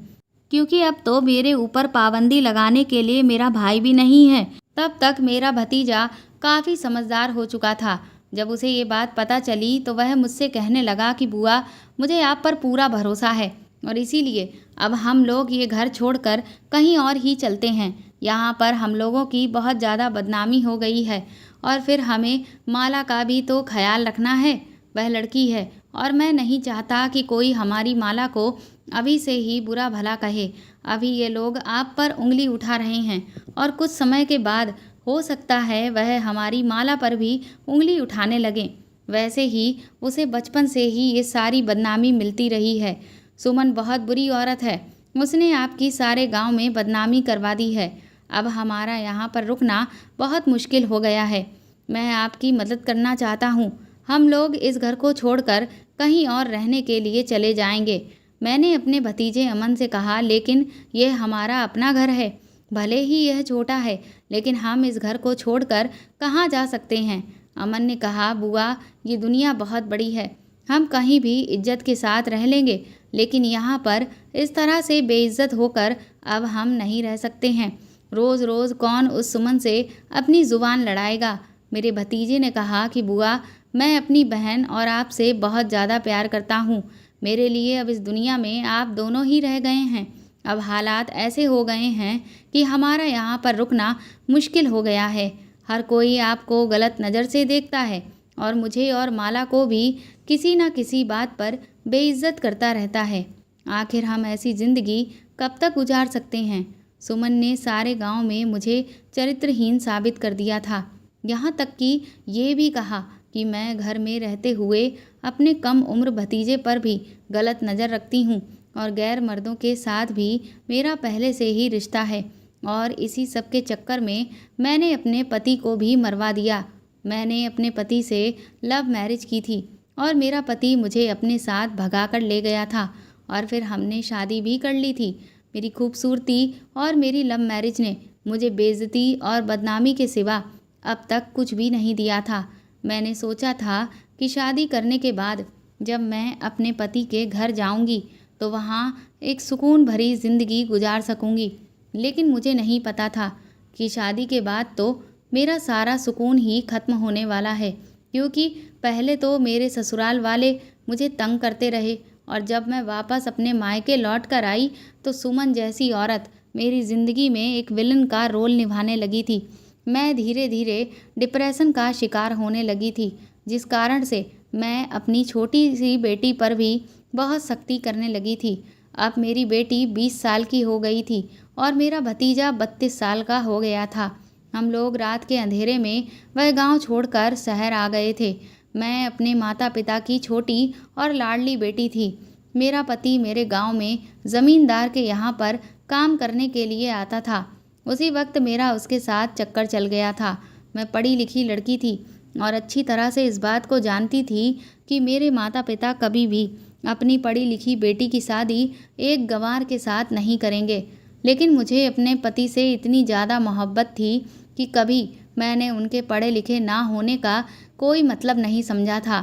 क्योंकि अब तो मेरे ऊपर पाबंदी लगाने के लिए मेरा भाई भी नहीं है। तब तक मेरा भतीजा काफ़ी समझदार हो चुका था। जब उसे ये बात पता चली तो वह मुझसे कहने लगा कि बुआ, मुझे आप पर पूरा भरोसा है और इसीलिए अब हम लोग ये घर छोड़कर कहीं और ही चलते हैं। यहाँ पर हम लोगों की बहुत ज़्यादा बदनामी हो गई है और फिर हमें माला का भी तो ख्याल रखना है। वह लड़की है और मैं नहीं चाहता कि कोई हमारी माला को अभी से ही बुरा भला कहे। अभी ये लोग आप पर उंगली उठा रहे हैं और कुछ समय के बाद हो सकता है वह हमारी माला पर भी उंगली उठाने लगें। वैसे ही उसे बचपन से ही ये सारी बदनामी मिलती रही है। सुमन बहुत बुरी औरत है। उसने आपकी सारे गांव में बदनामी करवा दी है। अब हमारा यहाँ पर रुकना बहुत मुश्किल हो गया है। मैं आपकी मदद करना चाहता हूँ। हम लोग इस घर को छोड़कर कहीं और रहने के लिए चले जाएंगे। मैंने अपने भतीजे अमन से कहा, लेकिन यह हमारा अपना घर है। भले ही यह छोटा है, लेकिन हम इस घर को छोड़कर कहाँ जा सकते हैं। अमन ने कहा, बुआ, ये दुनिया बहुत बड़ी है। हम कहीं भी इज्जत के साथ रह लेंगे, लेकिन यहाँ पर इस तरह से बेइज्जत होकर अब हम नहीं रह सकते हैं। रोज़ रोज़ कौन उस सुमन से अपनी ज़ुबान लड़ाएगा। मेरे भतीजे ने कहा कि बुआ, मैं अपनी बहन और आपसे बहुत ज़्यादा प्यार करता हूँ। मेरे लिए अब इस दुनिया में आप दोनों ही रह गए हैं। अब हालात ऐसे हो गए हैं कि हमारा यहाँ पर रुकना मुश्किल हो गया है। हर कोई आपको गलत नज़र से देखता है और मुझे और माला को भी किसी न किसी बात पर बेइज्जत करता रहता है। आखिर हम ऐसी ज़िंदगी कब तक गुजार सकते हैं। सुमन ने सारे गांव में मुझे चरित्रहीन साबित कर दिया था। यहाँ तक कि ये भी कहा कि मैं घर में रहते हुए अपने कम उम्र भतीजे पर भी गलत नज़र रखती हूँ और गैर मर्दों के साथ भी मेरा पहले से ही रिश्ता है। और इसी सब के चक्कर में मैंने अपने पति को भी मरवा दिया। मैंने अपने पति से लव मैरिज की थी और मेरा पति मुझे अपने साथ भगा कर ले गया था और फिर हमने शादी भी कर ली थी। मेरी खूबसूरती और मेरी लव मैरिज ने मुझे बेइज्जती और बदनामी के सिवा अब तक कुछ भी नहीं दिया था। मैंने सोचा था कि शादी करने के बाद जब मैं अपने पति के घर जाऊंगी तो वहाँ एक सुकून भरी ज़िंदगी गुजार सकूंगी, लेकिन मुझे नहीं पता था कि शादी के बाद तो मेरा सारा सुकून ही ख़त्म होने वाला है। क्योंकि पहले तो मेरे ससुराल वाले मुझे तंग करते रहे और जब मैं वापस अपने मायके लौट कर आई तो सुमन जैसी औरत मेरी ज़िंदगी में एक विलन का रोल निभाने लगी थी। मैं धीरे धीरे डिप्रेशन का शिकार होने लगी थी, जिस कारण से मैं अपनी छोटी सी बेटी पर भी बहुत सख्ती करने लगी थी। अब मेरी बेटी 20 साल की हो गई थी और मेरा भतीजा 32 साल का हो गया था। हम लोग रात के अंधेरे में वह गांव छोड़कर शहर आ गए थे। मैं अपने माता पिता की छोटी और लाडली बेटी थी। मेरा पति मेरे गांव में ज़मींदार के यहाँ पर काम करने के लिए आता था। उसी वक्त मेरा उसके साथ चक्कर चल गया था। मैं पढ़ी लिखी लड़की थी और अच्छी तरह से इस बात को जानती थी कि मेरे माता पिता कभी भी अपनी पढ़ी लिखी बेटी की शादी एक गंवार के साथ नहीं करेंगे। लेकिन मुझे अपने पति से इतनी ज़्यादा मोहब्बत थी कि कभी मैंने उनके पढ़े लिखे ना होने का कोई मतलब नहीं समझा था,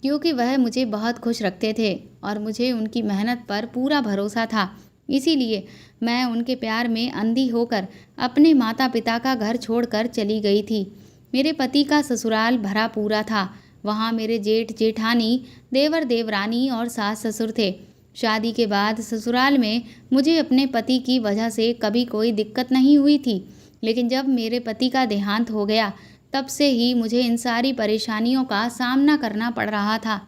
क्योंकि वह मुझे बहुत खुश रखते थे और मुझे उनकी मेहनत पर पूरा भरोसा था। इसीलिए मैं उनके प्यार में अंधी होकर अपने माता पिता का घर छोड़कर चली गई थी। मेरे पति का ससुराल भरा पूरा था। वहाँ मेरे जेठ जेठानी, देवर देवरानी और सास ससुर थे। शादी के बाद ससुराल में मुझे अपने पति की वजह से कभी कोई दिक्कत नहीं हुई थी, लेकिन जब मेरे पति का देहांत हो गया तब से ही मुझे इन सारी परेशानियों का सामना करना पड़ रहा था।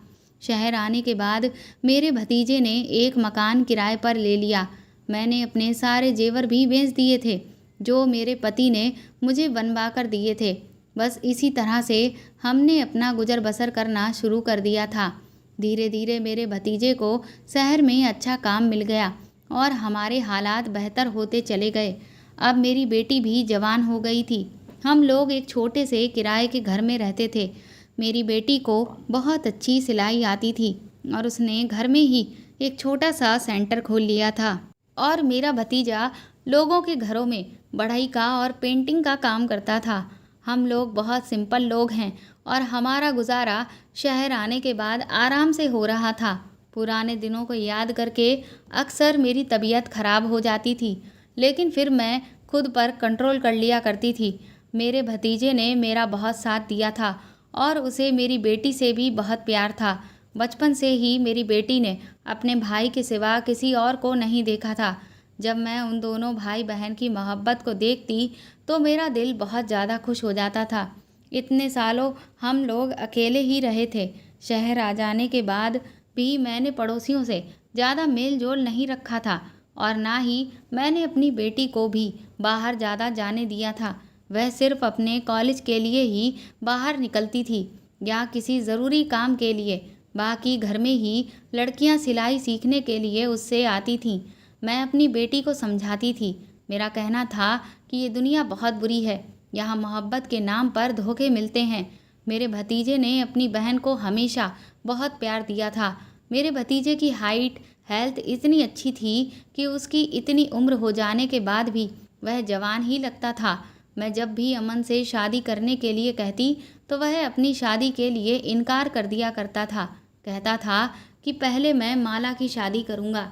शहर आने के बाद मेरे भतीजे ने एक मकान किराए पर ले लिया। मैंने अपने सारे जेवर भी बेच दिए थे जो मेरे पति ने मुझे बनवा कर दिए थे। बस इसी तरह से हमने अपना गुजर बसर करना शुरू कर दिया था। धीरे धीरे मेरे भतीजे को शहर में अच्छा काम मिल गया और हमारे हालात बेहतर होते चले गए। अब मेरी बेटी भी जवान हो गई थी। हम लोग एक छोटे से किराए के घर में रहते थे। मेरी बेटी को बहुत अच्छी सिलाई आती थी और उसने घर में ही एक छोटा सा सेंटर खोल लिया था। और मेरा भतीजा लोगों के घरों में बढ़ई का और पेंटिंग का काम करता था। हम लोग बहुत सिंपल लोग हैं और हमारा गुजारा शहर आने के बाद आराम से हो रहा था। पुराने दिनों को याद करके अक्सर मेरी तबीयत खराब हो जाती थी, लेकिन फिर मैं खुद पर कंट्रोल कर लिया करती थी। मेरे भतीजे ने मेरा बहुत साथ दिया था और उसे मेरी बेटी से भी बहुत प्यार था। बचपन से ही मेरी बेटी ने अपने भाई के सिवा किसी और को नहीं देखा था। जब मैं उन दोनों भाई बहन की मोहब्बत को देखती तो मेरा दिल बहुत ज़्यादा खुश हो जाता था। इतने सालों हम लोग अकेले ही रहे थे। शहर आ जाने के बाद भी मैंने पड़ोसियों से ज़्यादा मेल जोल नहीं रखा था और ना ही मैंने अपनी बेटी को भी बाहर ज़्यादा जाने दिया था। वह सिर्फ अपने कॉलेज के लिए ही बाहर निकलती थी या किसी ज़रूरी काम के लिए। बाकी घर में ही लड़कियां सिलाई सीखने के लिए उससे आती थीं। मैं अपनी बेटी को समझाती थी। मेरा कहना था कि ये दुनिया बहुत बुरी है, यहाँ मोहब्बत के नाम पर धोखे मिलते हैं। मेरे भतीजे ने अपनी बहन को हमेशा बहुत प्यार दिया था। मेरे भतीजे की हाइट हेल्थ इतनी अच्छी थी कि उसकी इतनी उम्र हो जाने के बाद भी वह जवान ही लगता था। मैं जब भी अमन से शादी करने के लिए कहती तो वह अपनी शादी के लिए इनकार कर दिया करता था। कहता था कि पहले मैं माला की शादी करूँगा,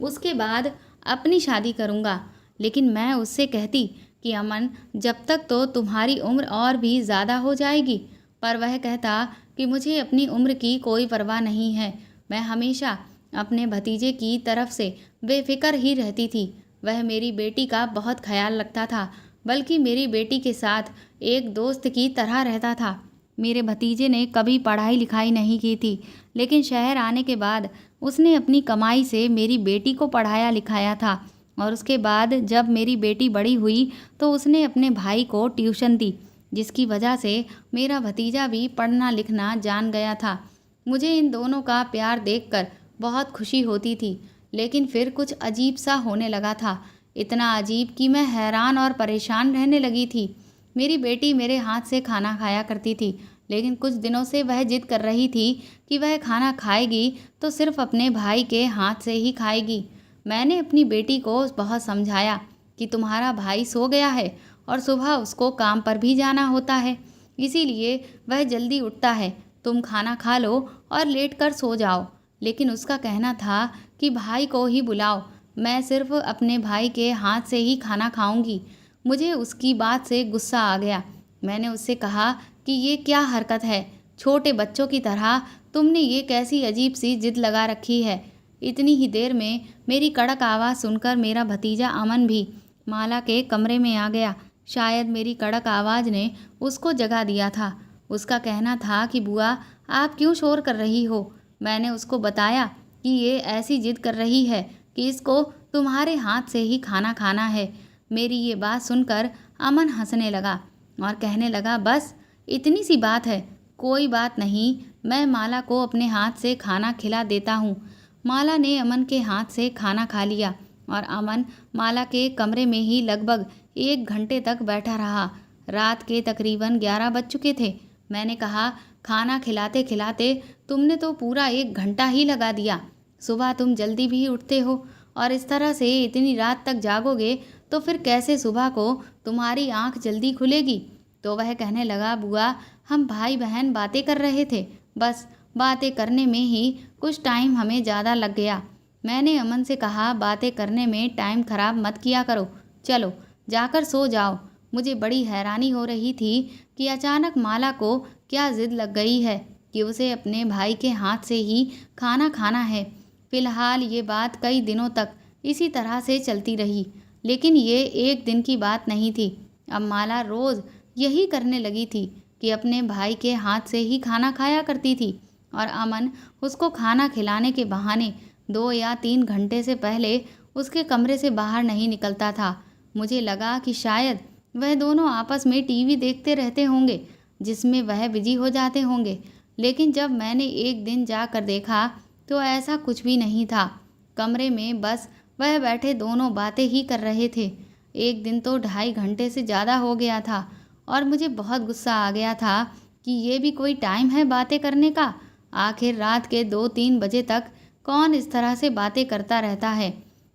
उसके बाद अपनी शादी करूँगा। लेकिन मैं उससे कहती कि अमन, जब तक तो तुम्हारी उम्र और भी ज़्यादा हो जाएगी। पर वह कहता कि मुझे अपनी उम्र की कोई परवाह नहीं है। मैं हमेशा अपने भतीजे की तरफ से बेफिक्र ही रहती थी। वह मेरी बेटी का बहुत ख्याल रखता था, बल्कि मेरी बेटी के साथ एक दोस्त की तरह रहता था। मेरे भतीजे ने कभी पढ़ाई लिखाई नहीं की थी, लेकिन शहर आने के बाद उसने अपनी कमाई से मेरी बेटी को पढ़ाया लिखाया था। और उसके बाद जब मेरी बेटी बड़ी हुई तो उसने अपने भाई को ट्यूशन दी, जिसकी वजह से मेरा भतीजा भी पढ़ना लिखना जान गया था। मुझे इन दोनों का प्यार देखकर बहुत खुशी होती थी, लेकिन फिर कुछ अजीब सा होने लगा था। इतना अजीब कि मैं हैरान और परेशान रहने लगी थी। मेरी बेटी मेरे हाथ से खाना खाया करती थी, लेकिन कुछ दिनों से वह जिद कर रही थी कि वह खाना खाएगी तो सिर्फ अपने भाई के हाथ से ही खाएगी। मैंने अपनी बेटी को बहुत समझाया कि तुम्हारा भाई सो गया है और सुबह उसको काम पर भी जाना होता है, इसीलिए वह जल्दी उठता है। तुम खाना खा लो और लेट कर सो जाओ। लेकिन उसका कहना था कि भाई को ही बुलाओ, मैं सिर्फ अपने भाई के हाथ से ही खाना खाऊंगी। मुझे उसकी बात से गुस्सा आ गया। मैंने उससे कहा कि ये क्या हरकत है, छोटे बच्चों की तरह तुमने ये कैसी अजीब सी जिद लगा रखी है। इतनी ही देर में मेरी कड़क आवाज़ सुनकर मेरा भतीजा अमन भी माला के कमरे में आ गया। शायद मेरी कड़क आवाज़ ने उसको जगा दिया था। उसका कहना था कि बुआ, आप क्यों शोर कर रही हो। मैंने उसको बताया कि ये ऐसी जिद कर रही है कि इसको तुम्हारे हाथ से ही खाना खाना है। मेरी ये बात सुनकर अमन हंसने लगा और कहने लगा, बस इतनी सी बात है, कोई बात नहीं, मैं माला को अपने हाथ से खाना खिला देता हूँ। माला ने अमन के हाथ से खाना खा लिया और अमन माला के कमरे में ही लगभग 1 घंटे तक बैठा रहा। रात के तकरीबन 11 बज चुके थे। मैंने कहा, खाना खिलाते खिलाते तुमने तो पूरा 1 घंटा ही लगा दिया। सुबह तुम जल्दी भी उठते हो और इस तरह से इतनी रात तक जागोगे तो फिर कैसे सुबह को तुम्हारी आंख जल्दी खुलेगी। तो वह कहने लगा, बुआ हम भाई बहन बातें कर रहे थे, बस बातें करने में ही कुछ टाइम हमें ज़्यादा लग गया। मैंने अमन से कहा, बातें करने में टाइम खराब मत किया करो, चलो जाकर सो जाओ। मुझे बड़ी हैरानी हो रही थी कि अचानक माला को क्या जिद लग गई है कि उसे अपने भाई के हाथ से ही खाना खाना है। फिलहाल ये बात कई दिनों तक इसी तरह से चलती रही, लेकिन ये एक दिन की बात नहीं थी। अब माला रोज़ यही करने लगी थी कि अपने भाई के हाथ से ही खाना खाया करती थी और अमन उसको खाना खिलाने के बहाने 2 या 3 घंटे से पहले उसके कमरे से बाहर नहीं निकलता था। मुझे लगा कि शायद वह दोनों आपस में टीवी देखते रहते होंगे, जिसमें वह बिजी हो जाते होंगे। लेकिन जब मैंने एक दिन जाकर देखा तो ऐसा कुछ भी नहीं था। कमरे में बस वह बैठे दोनों बातें ही कर रहे थे। एक दिन तो 2.5 घंटे से ज़्यादा हो गया था और मुझे बहुत गुस्सा आ गया था कि ये भी कोई टाइम है बातें करने का। आखिर रात के 2-3 बजे तक कौन इस तरह से बातें करता रहता है।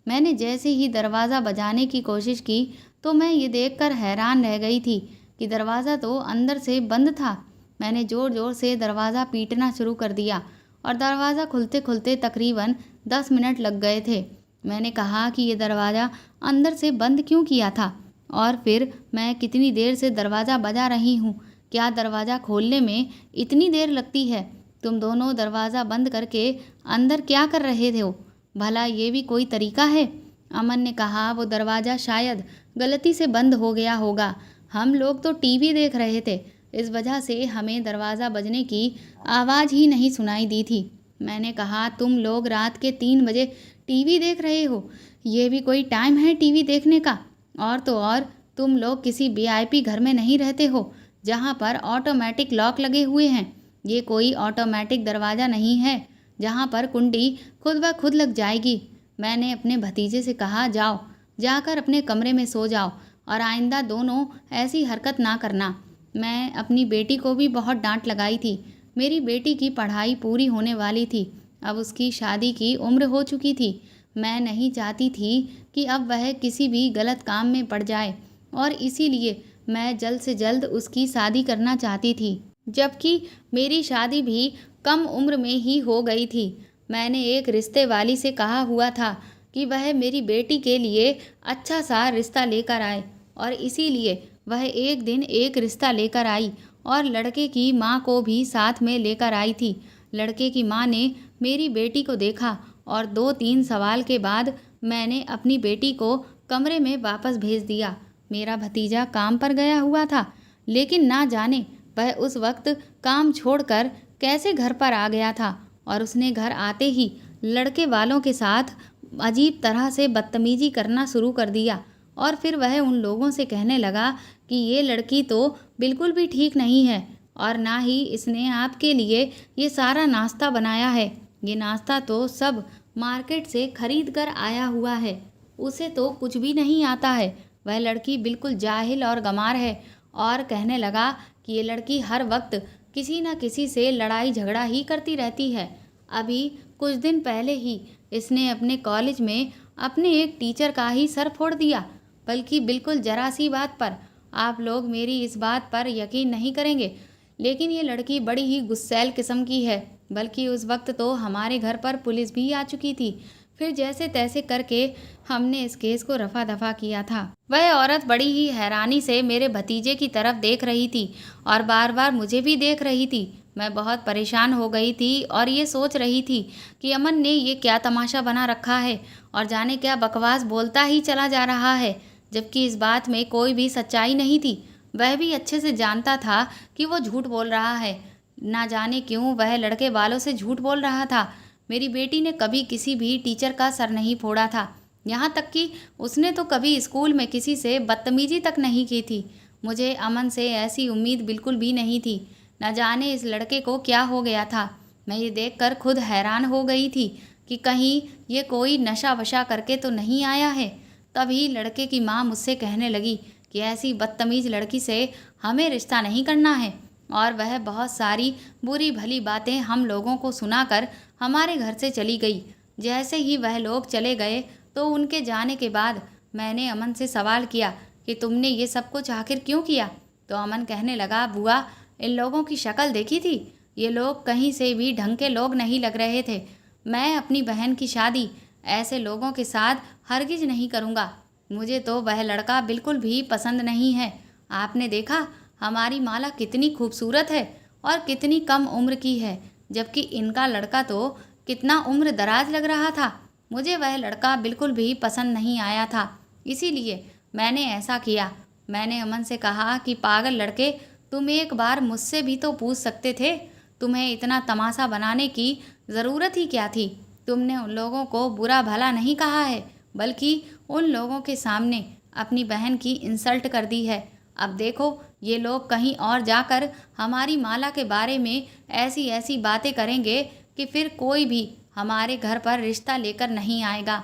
मैंने जैसे ही दरवाज़ा बजाने की कोशिश की तो मैं ये देखकर हैरान रह गई थी कि दरवाज़ा तो अंदर से बंद था। मैंने ज़ोर ज़ोर से दरवाज़ा पीटना शुरू कर दिया और दरवाज़ा खुलते खुलते तकरीबन 10 मिनट लग गए थे। मैंने कहा कि ये दरवाज़ा अंदर से बंद क्यों किया था, और फिर मैं कितनी देर से दरवाज़ा बजा रही हूँ, क्या दरवाज़ा खोलने में इतनी देर लगती है। तुम दोनों दरवाज़ा बंद करके अंदर क्या कर रहे थे हो, भला ये भी कोई तरीका है। अमन ने कहा, वो दरवाज़ा शायद गलती से बंद हो गया होगा, हम लोग तो टीवी देख रहे थे, इस वजह से हमें दरवाज़ा बजने की आवाज़ ही नहीं सुनाई दी थी। मैंने कहा, तुम लोग रात के 3 बजे टीवी देख रहे हो, ये भी कोई टाइम है टीवी देखने का। और तो और तुम लोग किसी वीआईपी घर में नहीं रहते हो जहाँ पर ऑटोमेटिक लॉक लगे हुए हैं। ये कोई ऑटोमेटिक दरवाज़ा नहीं है जहाँ पर कुंडी खुद ब खुद लग जाएगी। मैंने अपने भतीजे से कहा, जाओ जाकर अपने कमरे में सो जाओ और आइंदा दोनों ऐसी हरकत ना करना। मैं अपनी बेटी को भी बहुत डांट लगाई थी। मेरी बेटी की पढ़ाई पूरी होने वाली थी, अब उसकी शादी की उम्र हो चुकी थी। मैं नहीं चाहती थी कि अब वह किसी भी गलत काम में पड़ जाए और इसीलिए मैं जल्द से जल्द उसकी शादी करना चाहती थी, जबकि मेरी शादी भी कम उम्र में ही हो गई थी। मैंने एक रिश्ते वाली से कहा हुआ था कि वह मेरी बेटी के लिए अच्छा सा रिश्ता लेकर आए और इसीलिए वह एक दिन एक रिश्ता लेकर आई और लड़के की माँ को भी साथ में लेकर आई थी। लड़के की माँ ने मेरी बेटी को देखा और 2-3 सवाल के बाद मैंने अपनी बेटी को कमरे में वापस भेज दिया। मेरा भतीजा काम पर गया हुआ था, लेकिन ना जाने वह उस वक्त काम छोड़कर कैसे घर पर आ गया था और उसने घर आते ही लड़के वालों के साथ अजीब तरह से बदतमीजी करना शुरू कर दिया। और फिर वह उन लोगों से कहने लगा कि ये लड़की तो बिल्कुल भी ठीक नहीं है और ना ही इसने आपके लिए ये सारा नाश्ता बनाया है। ये नाश्ता तो सब मार्केट से खरीद कर आया हुआ है, उसे तो कुछ भी नहीं आता है। वह लड़की बिल्कुल जाहिल और गंवार है। और कहने लगा कि ये लड़की हर वक्त किसी न किसी से लड़ाई झगड़ा ही करती रहती है। अभी कुछ दिन पहले ही इसने अपने कॉलेज में अपने एक टीचर का ही सर फोड़ दिया, बल्कि बिल्कुल जरा सी बात पर। आप लोग मेरी इस बात पर यकीन नहीं करेंगे, लेकिन ये लड़की बड़ी ही गुस्सैल किस्म की है। बल्कि उस वक्त तो हमारे घर पर पुलिस भी आ चुकी थी। फिर जैसे तैसे करके हमने इस केस को रफा दफा किया था। वह औरत बड़ी ही हैरानी से मेरे भतीजे की तरफ देख रही थी और बार बार मुझे भी देख रही थी। मैं बहुत परेशान हो गई थी और ये सोच रही थी कि अमन ने ये क्या तमाशा बना रखा है और जाने क्या बकवास बोलता ही चला जा रहा है, जबकि इस बात में कोई भी सच्चाई नहीं थी। वह भी अच्छे से जानता था कि वो झूठ बोल रहा है। ना जाने क्यों वह लड़के वालों से झूठ बोल रहा था। मेरी बेटी ने कभी किसी भी टीचर का सर नहीं फोड़ा था, यहाँ तक कि उसने तो कभी स्कूल में किसी से बदतमीजी तक नहीं की थी। मुझे अमन से ऐसी उम्मीद बिल्कुल भी नहीं थी। न जाने इस लड़के को क्या हो गया था। मैं ये देखकर खुद हैरान हो गई थी कि कहीं ये कोई नशा वशा करके तो नहीं आया है। तभी लड़के की माँ मुझसे कहने लगी कि ऐसी बदतमीज लड़की से हमें रिश्ता नहीं करना है, और वह बहुत सारी बुरी भली बातें हम लोगों को सुनाकर हमारे घर से चली गई। जैसे ही वह लोग चले गए तो उनके जाने के बाद मैंने अमन से सवाल किया कि तुमने ये सब कुछ आखिर क्यों किया। तो अमन कहने लगा, बुआ इन लोगों की शक्ल देखी थी, ये लोग कहीं से भी ढंग के लोग नहीं लग रहे थे। मैं अपनी बहन की शादी ऐसे लोगों के साथ हरगिज नहीं करूँगा। मुझे तो वह लड़का बिल्कुल भी पसंद नहीं है। आपने देखा हमारी माला कितनी खूबसूरत है और कितनी कम उम्र की है, जबकि इनका लड़का तो कितना उम्र दराज लग रहा था। मुझे वह लड़का बिल्कुल भी पसंद नहीं आया था, इसीलिए मैंने ऐसा किया। मैंने अमन से कहा कि पागल लड़के, तुम एक बार मुझसे भी तो पूछ सकते थे। तुम्हें इतना तमाशा बनाने की ज़रूरत ही क्या थी। तुमने उन लोगों को बुरा भला नहीं कहा है, बल्कि उन लोगों के सामने अपनी बहन की इंसल्ट कर दी है। अब देखो ये लोग कहीं और जाकर हमारी माला के बारे में ऐसी ऐसी बातें करेंगे कि फिर कोई भी हमारे घर पर रिश्ता लेकर नहीं आएगा।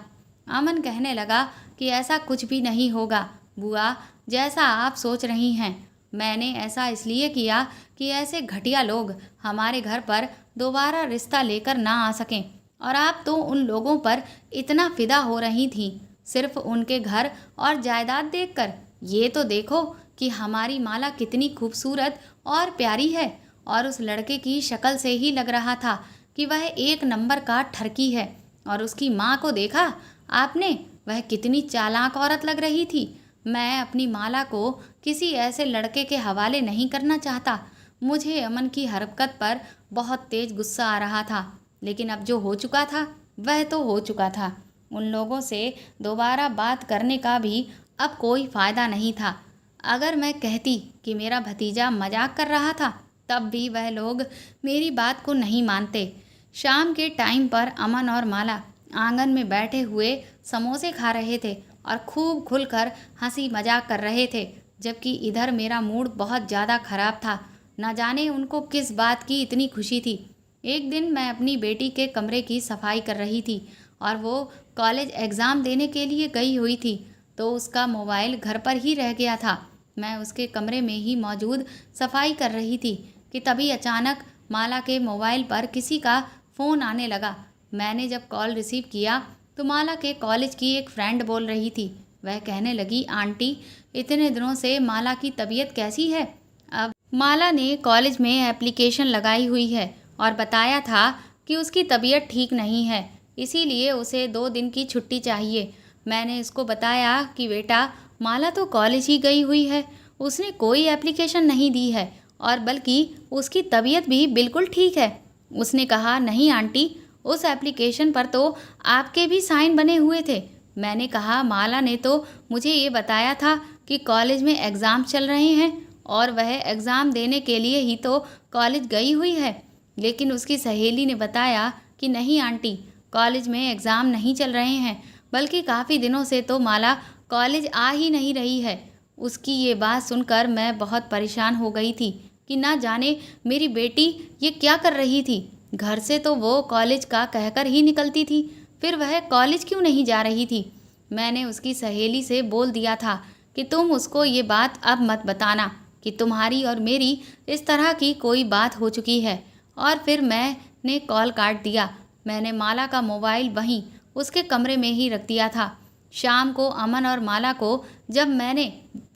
अमन कहने लगा कि ऐसा कुछ भी नहीं होगा बुआ, जैसा आप सोच रही हैं। मैंने ऐसा इसलिए किया कि ऐसे घटिया लोग हमारे घर पर दोबारा रिश्ता लेकर ना आ सकें। और आप तो उन लोगों पर इतना फिदा हो रही थीं सिर्फ उनके घर और जायदाद देखकर। ये तो देखो कि हमारी माला कितनी खूबसूरत और प्यारी है, और उस लड़के की शक्ल से ही लग रहा था कि वह एक नंबर का ठरकी है। और उसकी माँ को देखा आपने, वह कितनी चालाक औरत लग रही थी। मैं अपनी माला को किसी ऐसे लड़के के हवाले नहीं करना चाहता। मुझे अमन की हरकत पर बहुत तेज गुस्सा आ रहा था, लेकिन अब जो हो चुका था वह तो हो चुका था। उन लोगों से दोबारा बात करने का भी अब कोई फ़ायदा नहीं था। अगर मैं कहती कि मेरा भतीजा मजाक कर रहा था, तब भी वह लोग मेरी बात को नहीं मानते। शाम के टाइम पर अमन और माला आंगन में बैठे हुए समोसे खा रहे थे और खूब खुलकर हंसी मजाक कर रहे थे, जबकि इधर मेरा मूड बहुत ज़्यादा ख़राब था। न जाने उनको किस बात की इतनी खुशी थी। एक दिन मैं अपनी बेटी के कमरे की सफाई कर रही थी और वो कॉलेज एग्ज़ाम देने के लिए गई हुई थी, तो उसका मोबाइल घर पर ही रह गया था। मैं उसके कमरे में ही मौजूद सफाई कर रही थी कि तभी अचानक माला के मोबाइल पर किसी का फ़ोन आने लगा। मैंने जब कॉल रिसीव किया तो माला के कॉलेज की एक फ्रेंड बोल रही थी। वह कहने लगी, आंटी इतने दिनों से माला की तबीयत कैसी है। अब माला ने कॉलेज में एप्लीकेशन लगाई हुई है और बताया था कि उसकी तबीयत ठीक नहीं है, इसीलिए उसे 2 दिन की छुट्टी चाहिए। मैंने इसको बताया कि बेटा माला तो कॉलेज ही गई हुई है, उसने कोई एप्लीकेशन नहीं दी है और बल्कि उसकी तबीयत भी बिल्कुल ठीक है। उसने कहा, नहीं आंटी, उस एप्लीकेशन पर तो आपके भी साइन बने हुए थे। मैंने कहा, माला ने तो मुझे ये बताया था कि कॉलेज में एग्ज़ाम चल रहे हैं और वह एग्ज़ाम देने के लिए ही तो कॉलेज गई हुई है। लेकिन उसकी सहेली ने बताया कि नहीं आंटी, कॉलेज में एग्ज़ाम नहीं चल रहे हैं, बल्कि काफ़ी दिनों से तो माला कॉलेज आ ही नहीं रही है। उसकी ये बात सुनकर मैं बहुत परेशान हो गई थी कि ना जाने मेरी बेटी ये क्या कर रही थी। घर से तो वो कॉलेज का कहकर ही निकलती थी, फिर वह कॉलेज क्यों नहीं जा रही थी। मैंने उसकी सहेली से बोल दिया था कि तुम उसको ये बात अब मत बताना कि तुम्हारी और मेरी इस तरह की कोई बात हो चुकी है। और फिर मैंने कॉल काट दिया। मैंने माला का मोबाइल वहीं उसके कमरे में ही रख दिया था। शाम को अमन और माला को जब मैंने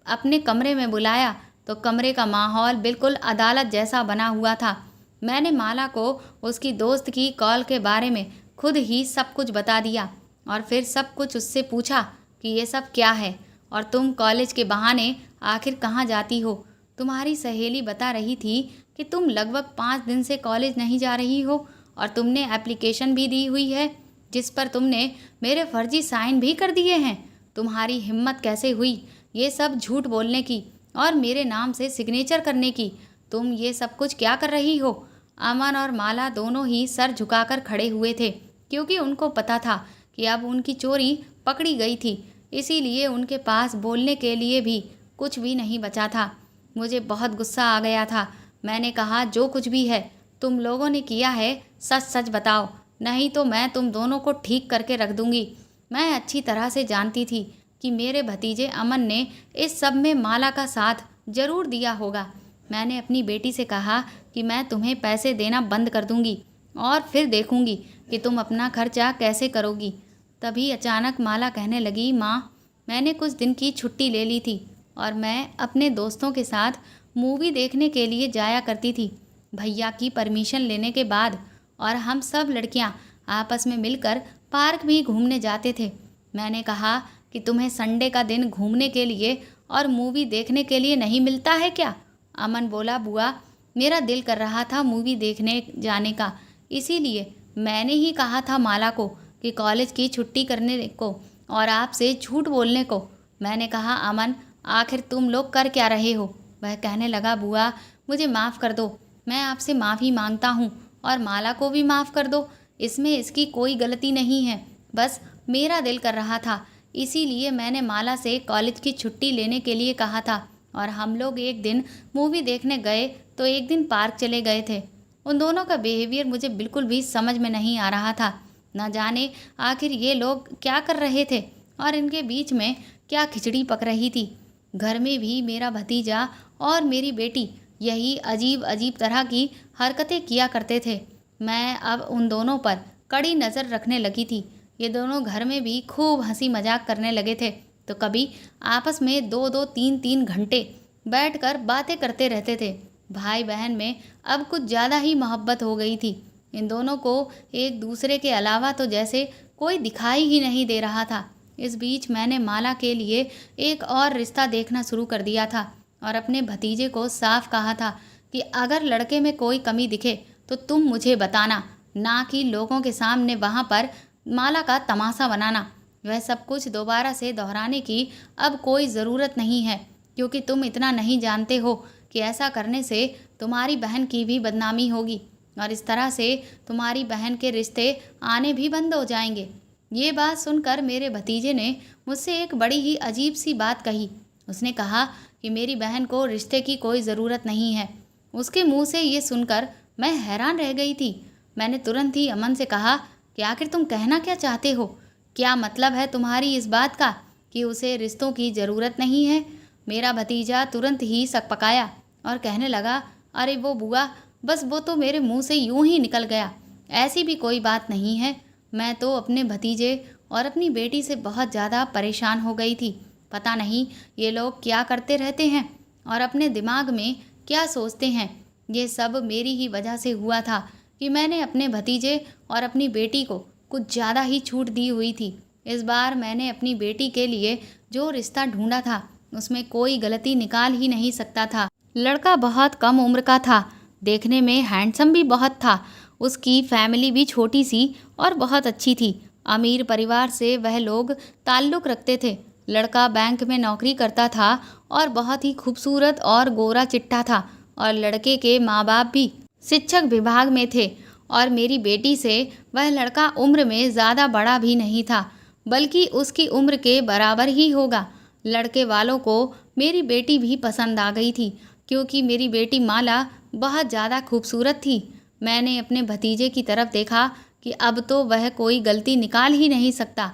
अपने कमरे में बुलाया तो कमरे का माहौल बिल्कुल अदालत जैसा बना हुआ था। मैंने माला को उसकी दोस्त की कॉल के बारे में खुद ही सब कुछ बता दिया और फिर सब कुछ उससे पूछा कि ये सब क्या है और तुम कॉलेज के बहाने आखिर कहाँ जाती हो। तुम्हारी सहेली बता रही थी कि तुम लगभग 5 दिन से कॉलेज नहीं जा रही हो और तुमने एप्लीकेशन भी दी हुई है जिस पर तुमने मेरे फर्जी साइन भी कर दिए हैं। तुम्हारी हिम्मत कैसे हुई ये सब झूठ बोलने की और मेरे नाम से सिग्नेचर करने की। तुम ये सब कुछ क्या कर रही हो। अमन और माला दोनों ही सर झुकाकर खड़े हुए थे, क्योंकि उनको पता था कि अब उनकी चोरी पकड़ी गई थी, इसीलिए उनके पास बोलने के लिए भी कुछ भी नहीं बचा था। मुझे बहुत गुस्सा आ गया था। मैंने कहा, जो कुछ भी है तुम लोगों ने किया है सच सच बताओ, नहीं तो मैं तुम दोनों को ठीक करके रख दूंगी। मैं अच्छी तरह से जानती थी कि मेरे भतीजे अमन ने इस सब में माला का साथ जरूर दिया होगा। मैंने अपनी बेटी से कहा कि मैं तुम्हें पैसे देना बंद कर दूंगी और फिर देखूंगी कि तुम अपना खर्चा कैसे करोगी। तभी अचानक माला कहने लगी, माँ, मैंने कुछ दिन की छुट्टी ले ली थी और मैं अपने दोस्तों के साथ मूवी देखने के लिए जाया करती थी भैया की परमिशन लेने के बाद। और हम सब लड़कियां आपस में मिलकर पार्क भी घूमने जाते थे। मैंने कहा कि तुम्हें संडे का दिन घूमने के लिए और मूवी देखने के लिए नहीं मिलता है क्या? अमन बोला, बुआ, मेरा दिल कर रहा था मूवी देखने जाने का, इसीलिए मैंने ही कहा था माला को कि कॉलेज की छुट्टी करने को और आपसे झूठ बोलने को। मैंने कहा, अमन, आखिर तुम लोग कर क्या रहे हो? वह कहने लगा, बुआ, मुझे माफ़ कर दो, मैं आपसे माफ़ी मांगता हूँ और माला को भी माफ़ कर दो। इसमें इसकी कोई गलती नहीं है, बस मेरा दिल कर रहा था, इसीलिए मैंने माला से कॉलेज की छुट्टी लेने के लिए कहा था और हम लोग एक दिन मूवी देखने गए तो एक दिन पार्क चले गए थे। उन दोनों का बिहेवियर मुझे बिल्कुल भी समझ में नहीं आ रहा था। न जाने आखिर ये लोग क्या कर रहे थे और इनके बीच में क्या खिचड़ी पक रही थी। घर में भी मेरा भतीजा और मेरी बेटी यही अजीब अजीब तरह की हरकतें किया करते थे। मैं अब उन दोनों पर कड़ी नज़र रखने लगी थी। ये दोनों घर में भी खूब हंसी मजाक करने लगे थे, तो कभी आपस में 2-2, 3-3 घंटे बैठकर बातें करते रहते थे। भाई बहन में अब कुछ ज़्यादा ही मोहब्बत हो गई थी। इन दोनों को एक दूसरे के अलावा तो जैसे कोई दिखाई ही नहीं दे रहा था। इस बीच मैंने माला के लिए एक और रिश्ता देखना शुरू कर दिया था और अपने भतीजे को साफ कहा था कि अगर लड़के में कोई कमी दिखे तो तुम मुझे बताना, ना कि लोगों के सामने वहाँ पर माला का तमाशा बनाना। वह सब कुछ दोबारा से दोहराने की अब कोई ज़रूरत नहीं है, क्योंकि तुम इतना नहीं जानते हो कि ऐसा करने से तुम्हारी बहन की भी बदनामी होगी और इस तरह से तुम्हारी बहन के रिश्ते आने भी बंद हो जाएंगे। ये बात सुनकर मेरे भतीजे ने मुझसे एक बड़ी ही अजीब सी बात कही। उसने कहा कि मेरी बहन को रिश्ते की कोई ज़रूरत नहीं है। उसके मुंह से ये सुनकर मैं हैरान रह गई थी। मैंने तुरंत ही अमन से कहा कि आखिर तुम कहना क्या चाहते हो? क्या मतलब है तुम्हारी इस बात का कि उसे रिश्तों की ज़रूरत नहीं है? मेरा भतीजा तुरंत ही सकपकाया और कहने लगा, अरे वो बुआ, बस वो तो मेरे मुंह से यूं ही निकल गया, ऐसी भी कोई बात नहीं है। मैं तो अपने भतीजे और अपनी बेटी से बहुत ज़्यादा परेशान हो गई थी। पता नहीं ये लोग क्या करते रहते हैं और अपने दिमाग में क्या सोचते हैं। ये सब मेरी ही वजह से हुआ था कि मैंने अपने भतीजे और अपनी बेटी को कुछ ज़्यादा ही छूट दी हुई थी। इस बार मैंने अपनी बेटी के लिए जो रिश्ता ढूंढा था उसमें कोई गलती निकाल ही नहीं सकता था। लड़का बहुत कम उम्र का था, देखने में हैंडसम भी बहुत था। उसकी फैमिली भी छोटी सी और बहुत अच्छी थी। अमीर परिवार से वह लोग ताल्लुक़ रखते थे। लड़का बैंक में नौकरी करता था और बहुत ही खूबसूरत और गोरा चिट्टा था और लड़के के माँ बाप भी शिक्षक विभाग में थे। और मेरी बेटी से वह लड़का उम्र में ज़्यादा बड़ा भी नहीं था, बल्कि उसकी उम्र के बराबर ही होगा। लड़के वालों को मेरी बेटी भी पसंद आ गई थी, क्योंकि मेरी बेटी माला बहुत ज़्यादा खूबसूरत थी। मैंने अपने भतीजे की तरफ देखा कि अब तो वह कोई गलती निकाल ही नहीं सकता,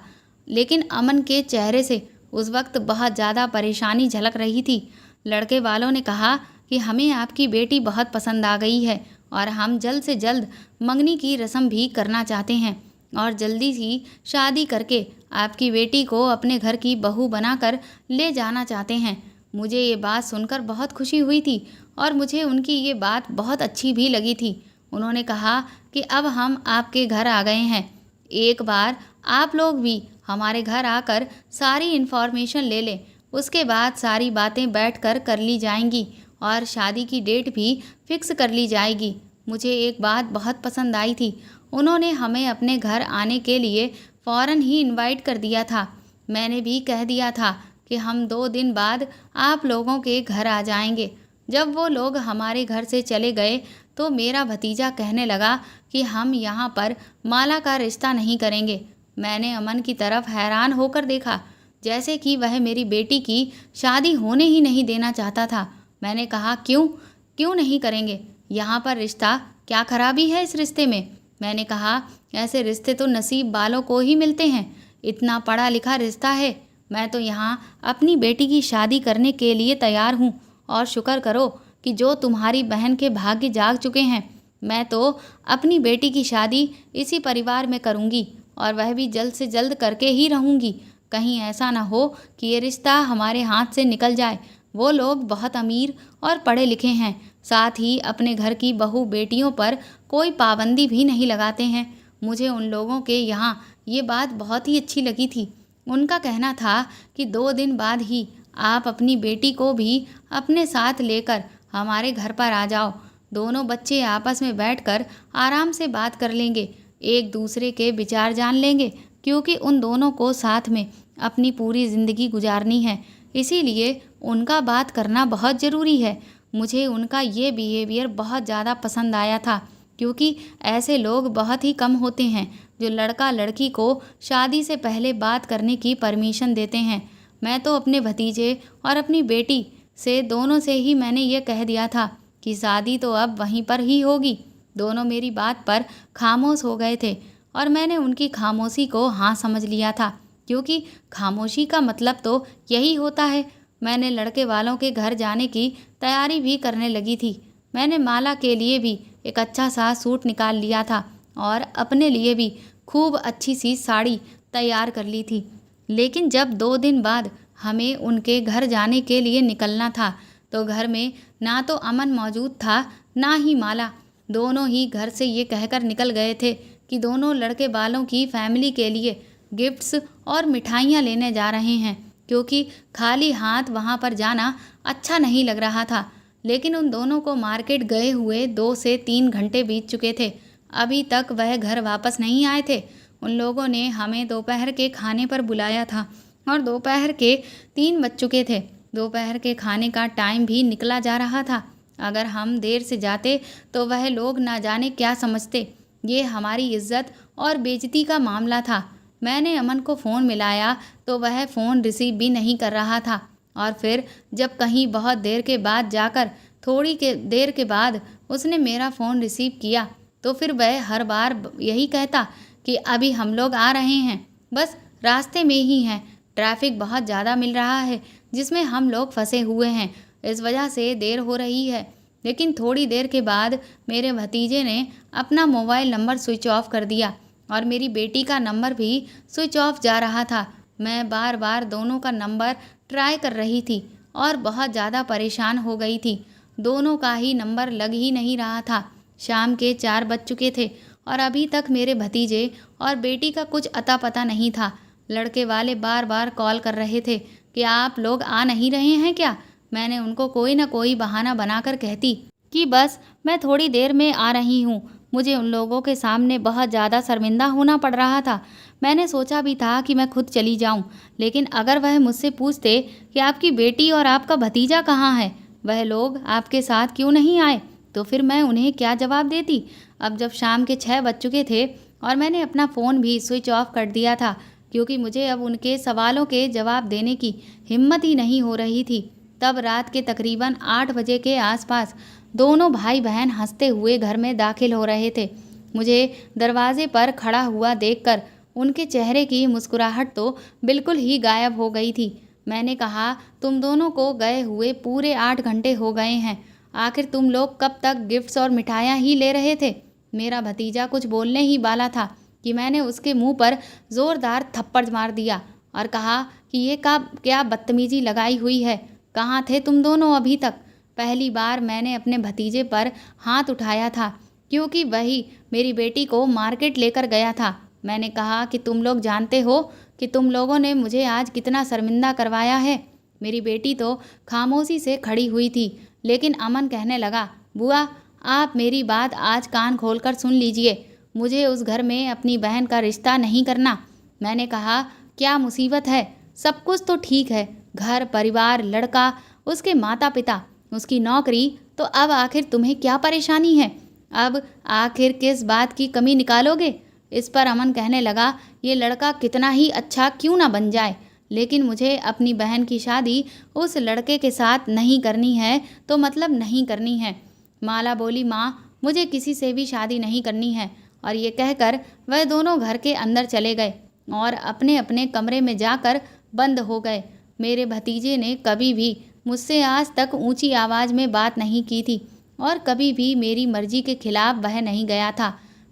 लेकिन अमन के चेहरे से उस वक्त बहुत ज़्यादा परेशानी झलक रही थी। लड़के वालों ने कहा कि हमें आपकी बेटी बहुत पसंद आ गई है और हम जल्द से जल्द मंगनी की रस्म भी करना चाहते हैं और जल्दी ही शादी करके आपकी बेटी को अपने घर की बहू बनाकर ले जाना चाहते हैं। मुझे ये बात सुनकर बहुत खुशी हुई थी और मुझे उनकी ये बात बहुत अच्छी भी लगी थी। उन्होंने कहा कि अब हम आपके घर आ गए हैं, एक बार आप लोग भी हमारे घर आकर सारी इन्फॉर्मेशन ले लें, उसके बाद सारी बातें बैठकर कर ली जाएंगी और शादी की डेट भी फिक्स कर ली जाएगी। मुझे एक बात बहुत पसंद आई थी, उन्होंने हमें अपने घर आने के लिए फ़ौरन ही इनवाइट कर दिया था। मैंने भी कह दिया था कि हम 2 दिन बाद आप लोगों के घर आ जाएंगे। जब वो लोग हमारे घर से चले गए तो मेरा भतीजा कहने लगा कि हम यहाँ पर माला का रिश्ता नहीं करेंगे। मैंने अमन की तरफ हैरान होकर देखा, जैसे कि वह मेरी बेटी की शादी होने ही नहीं देना चाहता था। मैंने कहा, क्यों नहीं करेंगे? यहाँ पर रिश्ता क्या खराबी है इस रिश्ते में? मैंने कहा, ऐसे रिश्ते तो नसीब वालों को ही मिलते हैं। इतना पढ़ा लिखा रिश्ता है। मैं तो यहाँ अपनी बेटी की शादी करने के लिए तैयार हूँ और शुक्र करो कि जो तुम्हारी बहन के भाग्य जाग चुके हैं। मैं तो अपनी बेटी की शादी इसी परिवार में करूँगी और वह भी जल्द से जल्द करके ही रहूँगी। कहीं ऐसा ना हो कि ये रिश्ता हमारे हाथ से निकल जाए। वो लोग बहुत अमीर और पढ़े लिखे हैं, साथ ही अपने घर की बहू बेटियों पर कोई पाबंदी भी नहीं लगाते हैं। मुझे उन लोगों के यहाँ ये बात बहुत ही अच्छी लगी थी। उनका कहना था कि 2 दिन बाद ही आप अपनी बेटी को भी अपने साथ लेकर हमारे घर पर आ जाओ। दोनों बच्चे आपस में बैठकर आराम से बात कर लेंगे, एक दूसरे के विचार जान लेंगे, क्योंकि उन दोनों को साथ में अपनी पूरी ज़िंदगी गुजारनी है। इसीलिए उनका बात करना बहुत ज़रूरी है। मुझे उनका ये बिहेवियर बहुत ज़्यादा पसंद आया था, क्योंकि ऐसे लोग बहुत ही कम होते हैं जो लड़का लड़की को शादी से पहले बात करने की परमिशन देते हैं। मैं तो अपने भतीजे और अपनी बेटी से दोनों से ही मैंने ये कह दिया था कि शादी तो अब वहीं पर ही होगी। दोनों मेरी बात पर खामोश हो गए थे और मैंने उनकी खामोशी को हाँ समझ लिया था, क्योंकि खामोशी का मतलब तो यही होता है। मैंने लड़के वालों के घर जाने की तैयारी भी करने लगी थी। मैंने माला के लिए भी एक अच्छा सा सूट निकाल लिया था और अपने लिए भी खूब अच्छी सी साड़ी तैयार कर ली थी। लेकिन जब 2 दिन बाद हमें उनके घर जाने के लिए निकलना था तो घर में ना तो अमन मौजूद था ना ही माला। दोनों ही घर से ये कहकर निकल गए थे कि दोनों लड़के वालों की फैमिली के लिए गिफ्ट्स और मिठाइयाँ लेने जा रहे हैं, क्योंकि खाली हाथ वहाँ पर जाना अच्छा नहीं लग रहा था। लेकिन उन दोनों को मार्केट गए हुए 2 से 3 घंटे बीत चुके थे। अभी तक वह घर वापस नहीं आए थे। उन लोगों ने हमें दोपहर के खाने पर बुलाया था और दोपहर के 3 बज चुके थे। दोपहर के खाने का टाइम भी निकला जा रहा था। अगर हम देर से जाते तो वह लोग ना जाने क्या समझते। ये हमारी इज्जत और बेइज्जती का मामला था। मैंने अमन को फ़ोन मिलाया तो वह फ़ोन रिसीव भी नहीं कर रहा था, और फिर जब कहीं बहुत देर के बाद जाकर थोड़ी के देर के बाद उसने मेरा फ़ोन रिसीव किया तो फिर वह हर बार यही कहता कि अभी हम लोग आ रहे हैं, बस रास्ते में ही हैं, ट्रैफिक बहुत ज़्यादा मिल रहा है जिसमें हम लोग फंसे हुए हैं, इस वजह से देर हो रही है। लेकिन थोड़ी देर के बाद मेरे भतीजे ने अपना मोबाइल नंबर स्विच ऑफ कर दिया और मेरी बेटी का नंबर भी स्विच ऑफ जा रहा था। मैं बार बार दोनों का नंबर ट्राई कर रही थी और बहुत ज़्यादा परेशान हो गई थी। दोनों का ही नंबर लग ही नहीं रहा था। शाम के 4 बज चुके थे और अभी तक मेरे भतीजे और बेटी का कुछ अता पता नहीं था। लड़के वाले बार बार कॉल कर रहे थे कि आप लोग आ नहीं रहे हैं क्या। मैंने उनको कोई ना कोई बहाना बनाकर कहती कि बस मैं थोड़ी देर में आ रही हूँ। मुझे उन लोगों के सामने बहुत ज़्यादा शर्मिंदा होना पड़ रहा था। मैंने सोचा भी था कि मैं खुद चली जाऊं, लेकिन अगर वह मुझसे पूछते कि आपकी बेटी और आपका भतीजा कहाँ है, वह लोग आपके साथ क्यों नहीं आए, तो फिर मैं उन्हें क्या जवाब देती। अब जब शाम के 6 बज चुके थे और मैंने अपना फ़ोन भी स्विच ऑफ कर दिया था, क्योंकि मुझे अब उनके सवालों के जवाब देने की हिम्मत ही नहीं हो रही थी, तब रात के तकरीबन 8 बजे के आसपास दोनों भाई बहन हंसते हुए घर में दाखिल हो रहे थे। मुझे दरवाजे पर खड़ा हुआ देखकर उनके चेहरे की मुस्कुराहट तो बिल्कुल ही गायब हो गई थी। मैंने कहा, तुम दोनों को गए हुए पूरे 8 घंटे हो गए हैं, आखिर तुम लोग कब तक गिफ्ट्स और मिठाइयाँ ही ले रहे थे। मेरा भतीजा कुछ बोलने ही वाला था कि मैंने उसके मुंह पर ज़ोरदार थप्पड़ मार दिया और कहा कि ये क्या बदतमीजी लगाई हुई है, कहाँ थे तुम दोनों अभी तक। पहली बार मैंने अपने भतीजे पर हाथ उठाया था, क्योंकि वही मेरी बेटी को मार्केट लेकर गया था। मैंने कहा कि तुम लोग जानते हो कि तुम लोगों ने मुझे आज कितना शर्मिंदा करवाया है। मेरी बेटी तो खामोशी से खड़ी हुई थी, लेकिन अमन कहने लगा, बुआ आप मेरी बात आज कान खोलकर सुन लीजिए, मुझे उस घर में अपनी बहन का रिश्ता नहीं करना। मैंने कहा, क्या मुसीबत है, सब कुछ तो ठीक है, घर परिवार, लड़का, उसके माता पिता, उसकी नौकरी, तो अब आखिर तुम्हें क्या परेशानी है, अब आखिर किस बात की कमी निकालोगे। इस पर अमन कहने लगा, ये लड़का कितना ही अच्छा क्यों ना बन जाए, लेकिन मुझे अपनी बहन की शादी उस लड़के के साथ नहीं करनी है तो मतलब नहीं करनी है। माला बोली, माँ मुझे किसी से भी शादी नहीं करनी है। और ये कहकर वह दोनों घर के अंदर चले गए और अपने अपने कमरे में जाकर बंद हो गए। मेरे भतीजे ने कभी भी मुझसे आज तक ऊंची आवाज़ में बात नहीं की थी और कभी भी मेरी मर्जी के खिलाफ वह नहीं गया था।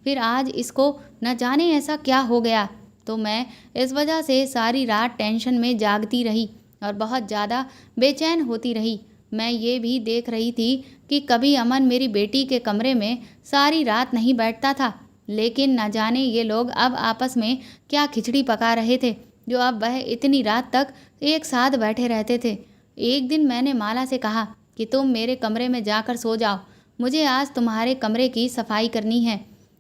फिर आज इसको न जाने ऐसा क्या हो गया। तो मैं इस वजह से सारी रात टेंशन में जागती रही और बहुत ज़्यादा बेचैन होती रही। मैं ये भी देख रही थी कि कभी अमन मेरी बेटी के कमरे में सारी रात नहीं बैठता था, लेकिन न जाने ये लोग अब आपस में क्या खिचड़ी पका रहे थे जो अब वह इतनी रात तक एक साथ बैठे रहते थे। एक दिन मैंने माला से कहा कि तुम मेरे कमरे में जाकर सो जाओ, मुझे आज तुम्हारे कमरे की सफाई करनी है।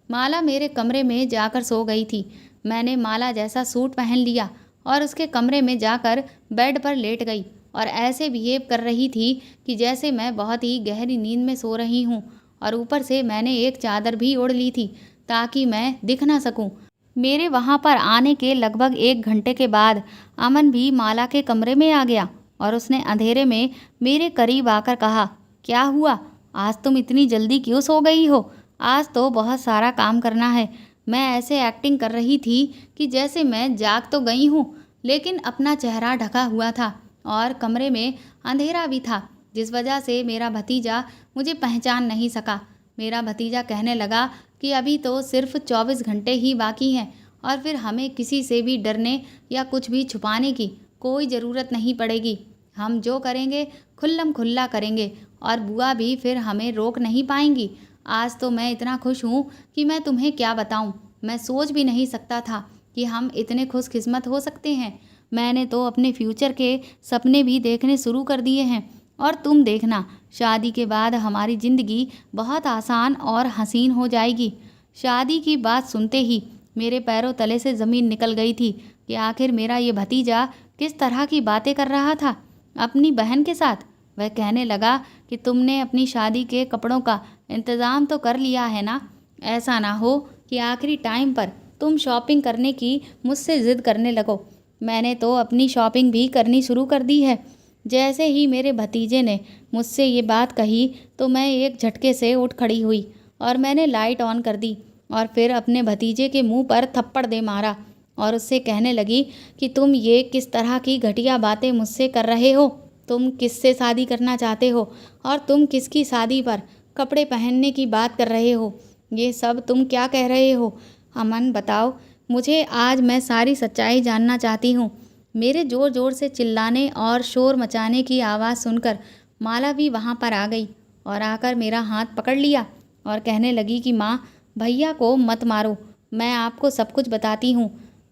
माला मेरे कमरे में जाकर सो गई थी। मैंने माला जैसा सूट पहन लिया और उसके कमरे में जाकर बेड पर लेट गई और ऐसे बिहेव कर रही थी कि जैसे मैं बहुत ही गहरी नींद में सो रही हूँ। और ऊपर से मैंने एक चादर भी ओढ़ ली थी ताकि मैं दिख ना सकूं। मेरे वहाँ पर आने के लगभग 1 घंटे के बाद अमन भी माला के कमरे में आ गया और उसने अंधेरे में मेरे करीब आकर कहा, क्या हुआ, आज तुम इतनी जल्दी क्यों सो गई हो? आज तो बहुत सारा काम करना है। मैं ऐसे एक्टिंग कर रही थी कि जैसे मैं जाग तो गई हूँ, लेकिन अपना चेहरा ढका हुआ था और कमरे में अंधेरा भी था, जिस वजह से मेरा भतीजा मुझे पहचान नहीं सका। मेरा भतीजा कहने लगा कि अभी तो सिर्फ 24 घंटे ही बाकी हैं और फिर हमें किसी से भी डरने या कुछ भी छुपाने की कोई ज़रूरत नहीं पड़ेगी। हम जो करेंगे खुल्लम खुल्ला करेंगे और बुआ भी फिर हमें रोक नहीं पाएंगी। आज तो मैं इतना खुश हूँ कि मैं तुम्हें क्या बताऊँ। मैं सोच भी नहीं सकता था कि हम इतने खुशकिस्मत हो सकते हैं। मैंने तो अपने फ्यूचर के सपने भी देखने शुरू कर दिए हैं और तुम देखना, शादी के बाद हमारी ज़िंदगी बहुत आसान और हसीन हो जाएगी। शादी की बात सुनते ही मेरे पैरों तले से ज़मीन निकल गई थी कि आखिर मेरा ये भतीजा किस तरह की बातें कर रहा था अपनी बहन के साथ। वह कहने लगा कि तुमने अपनी शादी के कपड़ों का इंतज़ाम तो कर लिया है ना? ऐसा ना हो कि आखिरी टाइम पर तुम शॉपिंग करने की मुझसे ज़िद करने लगो। मैंने तो अपनी शॉपिंग भी करनी शुरू कर दी है। जैसे ही मेरे भतीजे ने मुझसे ये बात कही तो मैं एक झटके से उठ खड़ी हुई और मैंने लाइट ऑन कर दी और फिर अपने भतीजे के मुंह पर थप्पड़ दे मारा और उससे कहने लगी कि तुम ये किस तरह की घटिया बातें मुझसे कर रहे हो? तुम किससे शादी करना चाहते हो और तुम किसकी शादी पर कपड़े पहनने की बात कर रहे हो? ये सब तुम क्या कह रहे हो? अमन बताओ मुझे, आज मैं सारी सच्चाई जानना चाहती हूँ। मेरे ज़ोर ज़ोर से चिल्लाने और शोर मचाने की आवाज़ सुनकर माला भी वहाँ पर आ गई और आकर मेरा हाथ पकड़ लिया और कहने लगी कि माँ, भैया को मत मारो, मैं आपको सब कुछ बताती हूँ।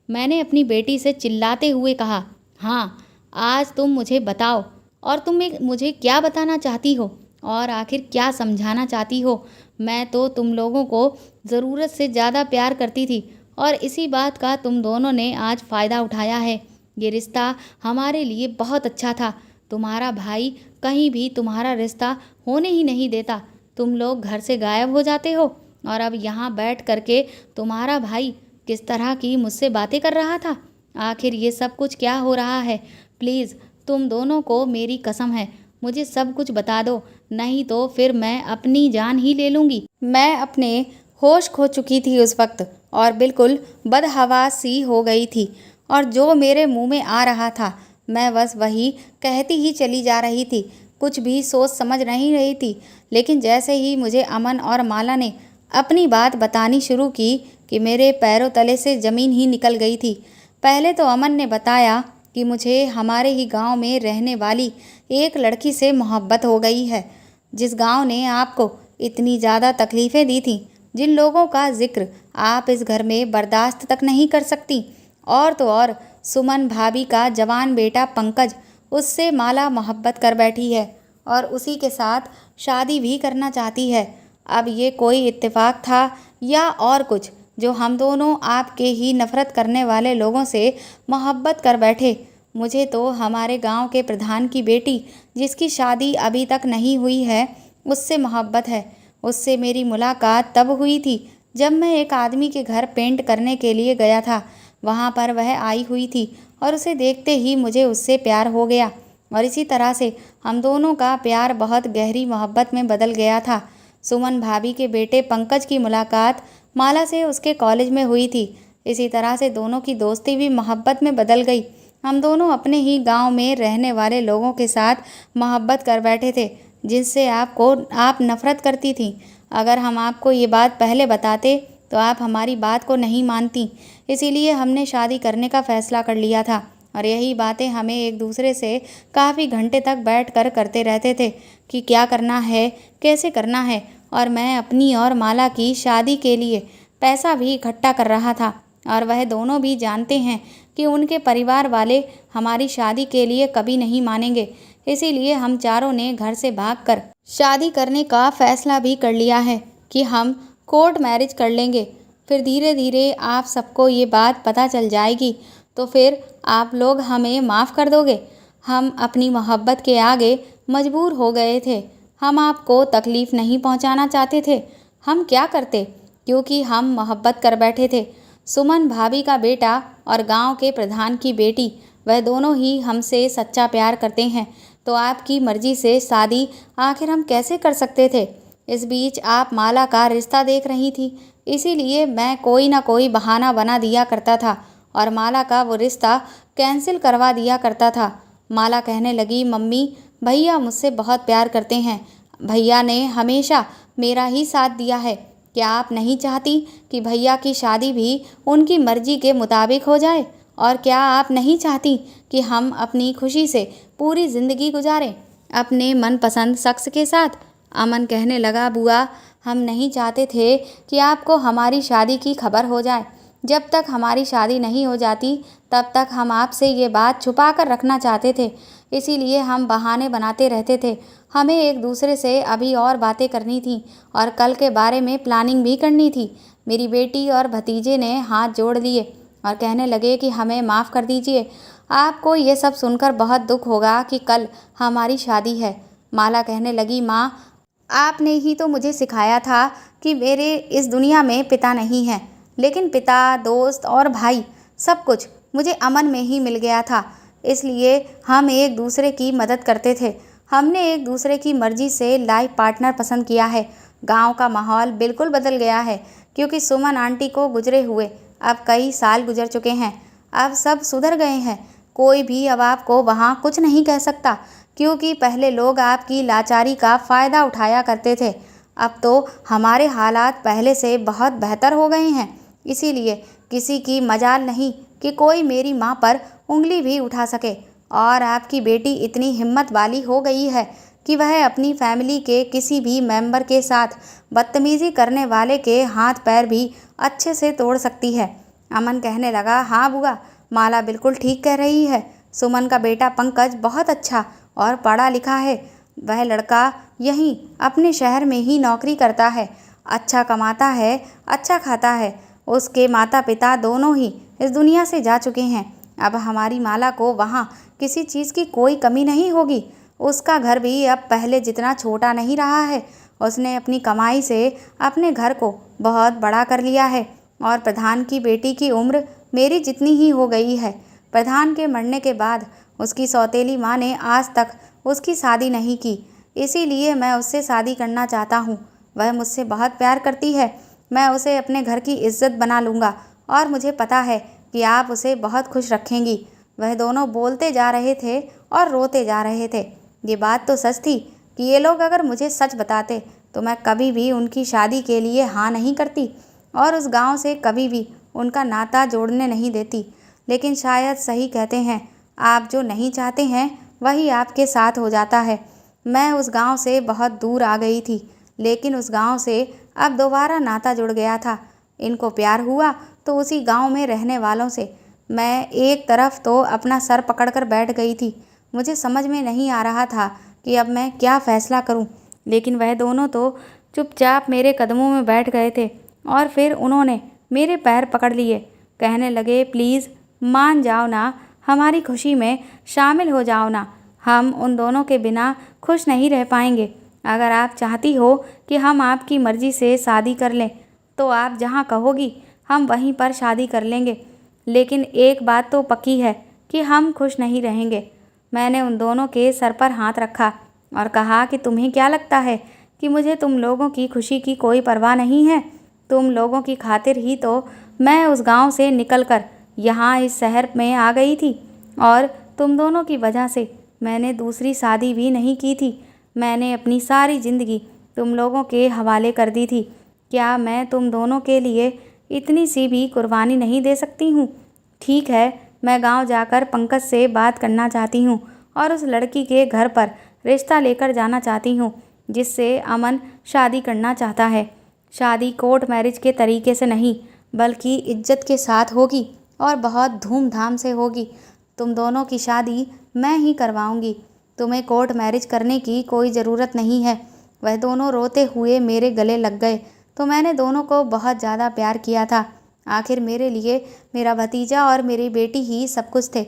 मैंने अपनी बेटी से चिल्लाते हुए कहा, हाँ आज तुम मुझे बताओ और तुम मुझे क्या बताना चाहती हो और आखिर क्या समझाना चाहती हो? मैं तो तुम लोगों को ज़रूरत से ज़्यादा प्यार करती थी और इसी बात का तुम दोनों ने आज फ़ायदा उठाया है। ये रिश्ता हमारे लिए बहुत अच्छा था। तुम्हारा भाई कहीं भी तुम्हारा रिश्ता होने ही नहीं देता। तुम लोग घर से गायब हो जाते हो और अब यहाँ बैठ करके तुम्हारा भाई किस तरह की मुझसे बातें कर रहा था। आखिर ये सब कुछ क्या हो रहा है? प्लीज़ तुम दोनों को मेरी कसम है, मुझे सब कुछ बता दो, नहीं तो फिर मैं अपनी जान ही ले लूँगी। मैं अपने होश खो चुकी थी उस वक्त और बिल्कुल बदहवास सी हो गई थी और जो मेरे मुंह में आ रहा था मैं बस वही कहती ही चली जा रही थी, कुछ भी सोच समझ नहीं रही थी। लेकिन जैसे ही मुझे अमन और माला ने अपनी बात बतानी शुरू की कि मेरे पैरों तले से ज़मीन ही निकल गई थी। पहले तो अमन ने बताया कि मुझे हमारे ही गांव में रहने वाली एक लड़की से मोहब्बत हो गई है, जिस गांव ने आपको इतनी ज़्यादा तकलीफ़ें दी थी, जिन लोगों का जिक्र आप इस घर में बर्दाश्त तक नहीं कर सकती। और तो और सुमन भाभी का जवान बेटा पंकज, उससे माला मोहब्बत कर बैठी है और उसी के साथ शादी भी करना चाहती है। अब ये कोई इत्तेफाक था या और कुछ जो हम दोनों आपके ही नफ़रत करने वाले लोगों से मोहब्बत कर बैठे? मुझे तो हमारे गांव के प्रधान की बेटी, जिसकी शादी अभी तक नहीं हुई है, उससे मोहब्बत है। उससे मेरी मुलाकात तब हुई थी जब मैं एक आदमी के घर पेंट करने के लिए गया था। वहाँ पर वह आई हुई थी और उसे देखते ही मुझे उससे प्यार हो गया और इसी तरह से हम दोनों का प्यार बहुत गहरी मोहब्बत में बदल गया था। सुमन भाभी के बेटे पंकज की मुलाकात माला से उसके कॉलेज में हुई थी। इसी तरह से दोनों की दोस्ती भी मोहब्बत में बदल गई। हम दोनों अपने ही गांव में रहने वाले लोगों के साथ मोहब्बत कर बैठे थे, जिनसे आप नफ़रत करती थी। अगर हम आपको ये बात पहले बताते तो आप हमारी बात को नहीं मानती, इसीलिए हमने शादी करने का फ़ैसला कर लिया था। और यही बातें हमें एक दूसरे से काफ़ी घंटे तक बैठकर करते रहते थे कि क्या करना है, कैसे करना है। और मैं अपनी और माला की शादी के लिए पैसा भी इकट्ठा कर रहा था, और वह दोनों भी जानते हैं कि उनके परिवार वाले हमारी शादी के लिए कभी नहीं मानेंगे। इसीलिए हम चारों ने घर से भागकर शादी करने का फ़ैसला भी कर लिया है कि हम कोर्ट मैरिज कर लेंगे। फिर धीरे धीरे आप सबको ये बात पता चल जाएगी, तो फिर आप लोग हमें माफ़ कर दोगे। हम अपनी मोहब्बत के आगे मजबूर हो गए थे। हम आपको तकलीफ़ नहीं पहुंचाना चाहते थे। हम क्या करते, क्योंकि हम मोहब्बत कर बैठे थे। सुमन भाभी का बेटा और गांव के प्रधान की बेटी, वह दोनों ही हमसे सच्चा प्यार करते हैं, तो आपकी मर्ज़ी से शादी आखिर हम कैसे कर सकते थे। इस बीच आप माला का रिश्ता देख रही थी, इसीलिए मैं कोई ना कोई बहाना बना दिया करता था और माला का वो रिश्ता कैंसिल करवा दिया करता था। माला कहने लगी, मम्मी, भैया मुझसे बहुत प्यार करते हैं। भैया ने हमेशा मेरा ही साथ दिया है। क्या आप नहीं चाहती कि भैया की शादी भी उनकी मर्जी के मुताबिक हो जाए? और क्या आप नहीं चाहती कि हम अपनी खुशी से पूरी ज़िंदगी गुजारें अपने मनपसंद शख्स के साथ? अमन कहने लगा, बुआ, हम नहीं चाहते थे कि आपको हमारी शादी की खबर हो जाए। जब तक हमारी शादी नहीं हो जाती तब तक हम आपसे ये बात छुपा कर रखना चाहते थे, इसीलिए हम बहाने बनाते रहते थे। हमें एक दूसरे से अभी और बातें करनी थी और कल के बारे में प्लानिंग भी करनी थी। मेरी बेटी और भतीजे ने हाथ जोड़ लिए और कहने लगे कि हमें माफ़ कर दीजिए। आपको ये सब सुनकर बहुत दुख होगा कि कल हमारी शादी है। माला कहने लगी, माँ, आपने ही तो मुझे सिखाया था कि मेरे इस दुनिया में पिता नहीं है, लेकिन पिता, दोस्त और भाई सब कुछ मुझे अमन में ही मिल गया था। इसलिए हम एक दूसरे की मदद करते थे। हमने एक दूसरे की मर्जी से लाइफ पार्टनर पसंद किया है। गांव का माहौल बिल्कुल बदल गया है, क्योंकि सुमन आंटी को गुजरे हुए अब कई साल गुजर चुके हैं। अब सब सुधर गए हैं। कोई भी अब आपको वहाँ कुछ नहीं कह सकता, क्योंकि पहले लोग आपकी लाचारी का फ़ायदा उठाया करते थे। अब तो हमारे हालात पहले से बहुत बेहतर हो गए हैं। इसीलिए किसी की मजाल नहीं कि कोई मेरी माँ पर उंगली भी उठा सके। और आपकी बेटी इतनी हिम्मत वाली हो गई है कि वह अपनी फैमिली के किसी भी मेंबर के साथ बदतमीज़ी करने वाले के हाथ पैर भी अच्छे से तोड़ सकती है। अमन कहने लगा, हाँ बुआ, माला बिल्कुल ठीक कह रही है। सुमन का बेटा पंकज बहुत अच्छा और पढ़ा लिखा है। वह लड़का यहीं अपने शहर में ही नौकरी करता है, अच्छा कमाता है, अच्छा खाता है। उसके माता पिता दोनों ही इस दुनिया से जा चुके हैं। अब हमारी माला को वहाँ किसी चीज़ की कोई कमी नहीं होगी। उसका घर भी अब पहले जितना छोटा नहीं रहा है। उसने अपनी कमाई से अपने घर को बहुत बड़ा कर लिया है। और प्रधान की बेटी की उम्र मेरी जितनी ही हो गई है। प्रधान के मरने के बाद उसकी सौतेली माँ ने आज तक उसकी शादी नहीं की, इसीलिए मैं उससे शादी करना चाहता हूँ। वह मुझसे बहुत प्यार करती है। मैं उसे अपने घर की इज्जत बना लूँगा और मुझे पता है कि आप उसे बहुत खुश रखेंगी। वह दोनों बोलते जा रहे थे और रोते जा रहे थे। ये बात तो सच थी कि ये लोग अगर मुझे सच बताते तो मैं कभी भी उनकी शादी के लिए हाँ नहीं करती और उस गांव से कभी भी उनका नाता जोड़ने नहीं देती। लेकिन शायद सही कहते हैं, आप जो नहीं चाहते हैं वही आपके साथ हो जाता है। मैं उस गांव से बहुत दूर आ गई थी, लेकिन उस गांव से अब दोबारा नाता जुड़ गया था। इनको प्यार हुआ तो उसी गांव में रहने वालों से। मैं एक तरफ तो अपना सर पकड़कर बैठ गई थी। मुझे समझ में नहीं आ रहा था कि अब मैं क्या फ़ैसला करूं। लेकिन वह दोनों तो चुपचाप मेरे कदमों में बैठ गए थे और फिर उन्होंने मेरे पैर पकड़ लिए। कहने लगे, प्लीज़ मान जाओ ना, हमारी खुशी में शामिल हो जाओ ना। हम उन दोनों के बिना खुश नहीं रह पाएंगे। अगर आप चाहती हो कि हम आपकी मर्ज़ी से शादी कर लें तो आप जहाँ कहोगी हम वहीं पर शादी कर लेंगे। लेकिन एक बात तो पक्की है कि हम खुश नहीं रहेंगे। मैंने उन दोनों के सर पर हाथ रखा और कहा कि तुम्हें क्या लगता है कि मुझे तुम लोगों की खुशी की कोई परवाह नहीं है? तुम लोगों की खातिर ही तो मैं उस गांव से निकलकर यहाँ इस शहर में आ गई थी और तुम दोनों की वजह से मैंने दूसरी शादी भी नहीं की थी। मैंने अपनी सारी ज़िंदगी तुम लोगों के हवाले कर दी थी। क्या मैं तुम दोनों के लिए इतनी सी भी कुर्बानी नहीं दे सकती हूँ? ठीक है, मैं गांव जाकर पंकज से बात करना चाहती हूँ और उस लड़की के घर पर रिश्ता लेकर जाना चाहती हूँ जिससे अमन शादी करना चाहता है। शादी कोर्ट मैरिज के तरीके से नहीं बल्कि इज्जत के साथ होगी और बहुत धूमधाम से होगी। तुम दोनों की शादी मैं ही करवाऊंगी। तुम्हें कोर्ट मैरिज करने की कोई ज़रूरत नहीं है। वह दोनों रोते हुए मेरे गले लग गए तो मैंने दोनों को बहुत ज़्यादा प्यार किया था। आखिर मेरे लिए मेरा भतीजा और मेरी बेटी ही सब कुछ थे,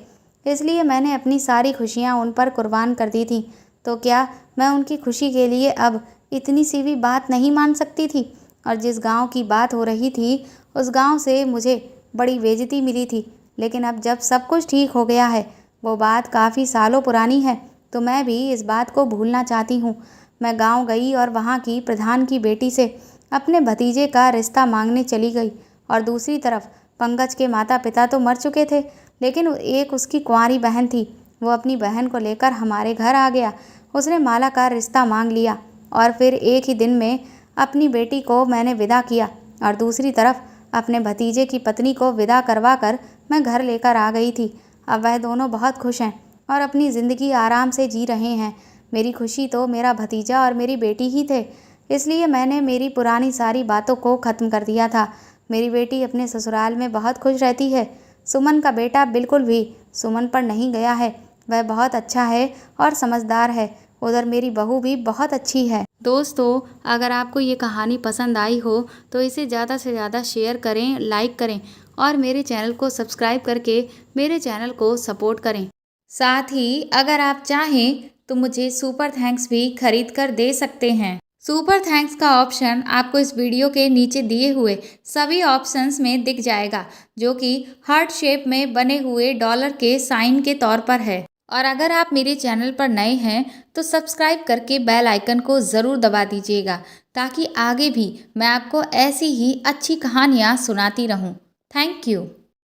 इसलिए मैंने अपनी सारी खुशियाँ उन पर कुर्बान कर दी थी। तो क्या मैं उनकी खुशी के लिए अब इतनी सी भी बात नहीं मान सकती थी? और जिस गांव की बात हो रही थी उस गांव से मुझे बड़ी बेइज्जती मिली थी, लेकिन अब जब सब कुछ ठीक हो गया है, वो बात काफ़ी सालों पुरानी है, तो मैं भी इस बात को भूलना चाहती हूँ। मैं गांव गई और वहाँ की प्रधान की बेटी से अपने भतीजे का रिश्ता मांगने चली गई। और दूसरी तरफ पंकज के माता पिता तो मर चुके थे, लेकिन एक उसकी कुंवारी बहन थी। वो अपनी बहन को लेकर हमारे घर आ गया। उसने माला का रिश्ता मांग लिया और फिर एक ही दिन में अपनी बेटी को मैंने विदा किया और दूसरी तरफ अपने भतीजे की पत्नी को विदा करवा कर मैं घर लेकर आ गई थी। अब वह दोनों बहुत खुश हैं और अपनी ज़िंदगी आराम से जी रहे हैं। मेरी खुशी तो मेरा भतीजा और मेरी बेटी ही थे, इसलिए मैंने मेरी पुरानी सारी बातों को ख़त्म कर दिया था। मेरी बेटी अपने ससुराल में बहुत खुश रहती है। सुमन का बेटा बिल्कुल भी सुमन पर नहीं गया है। वह बहुत अच्छा है और समझदार है। उधर मेरी बहू भी बहुत अच्छी है। दोस्तों, अगर आपको ये कहानी पसंद आई हो तो इसे ज़्यादा से ज़्यादा शेयर करें, लाइक करें और मेरे चैनल को सब्सक्राइब करके मेरे चैनल को सपोर्ट करें। साथ ही अगर आप चाहें तो मुझे सुपर थैंक्स भी खरीद कर दे सकते हैं। सुपर थैंक्स का ऑप्शन आपको इस वीडियो के नीचे दिए हुए सभी ऑप्शंस में दिख जाएगा, जो कि हार्ट शेप में बने हुए डॉलर के साइन के तौर पर है। और अगर आप मेरे चैनल पर नए हैं तो सब्सक्राइब करके बेल आइकन को ज़रूर दबा दीजिएगा, ताकि आगे भी मैं आपको ऐसी ही अच्छी कहानियाँ सुनाती रहूँ। Thank you.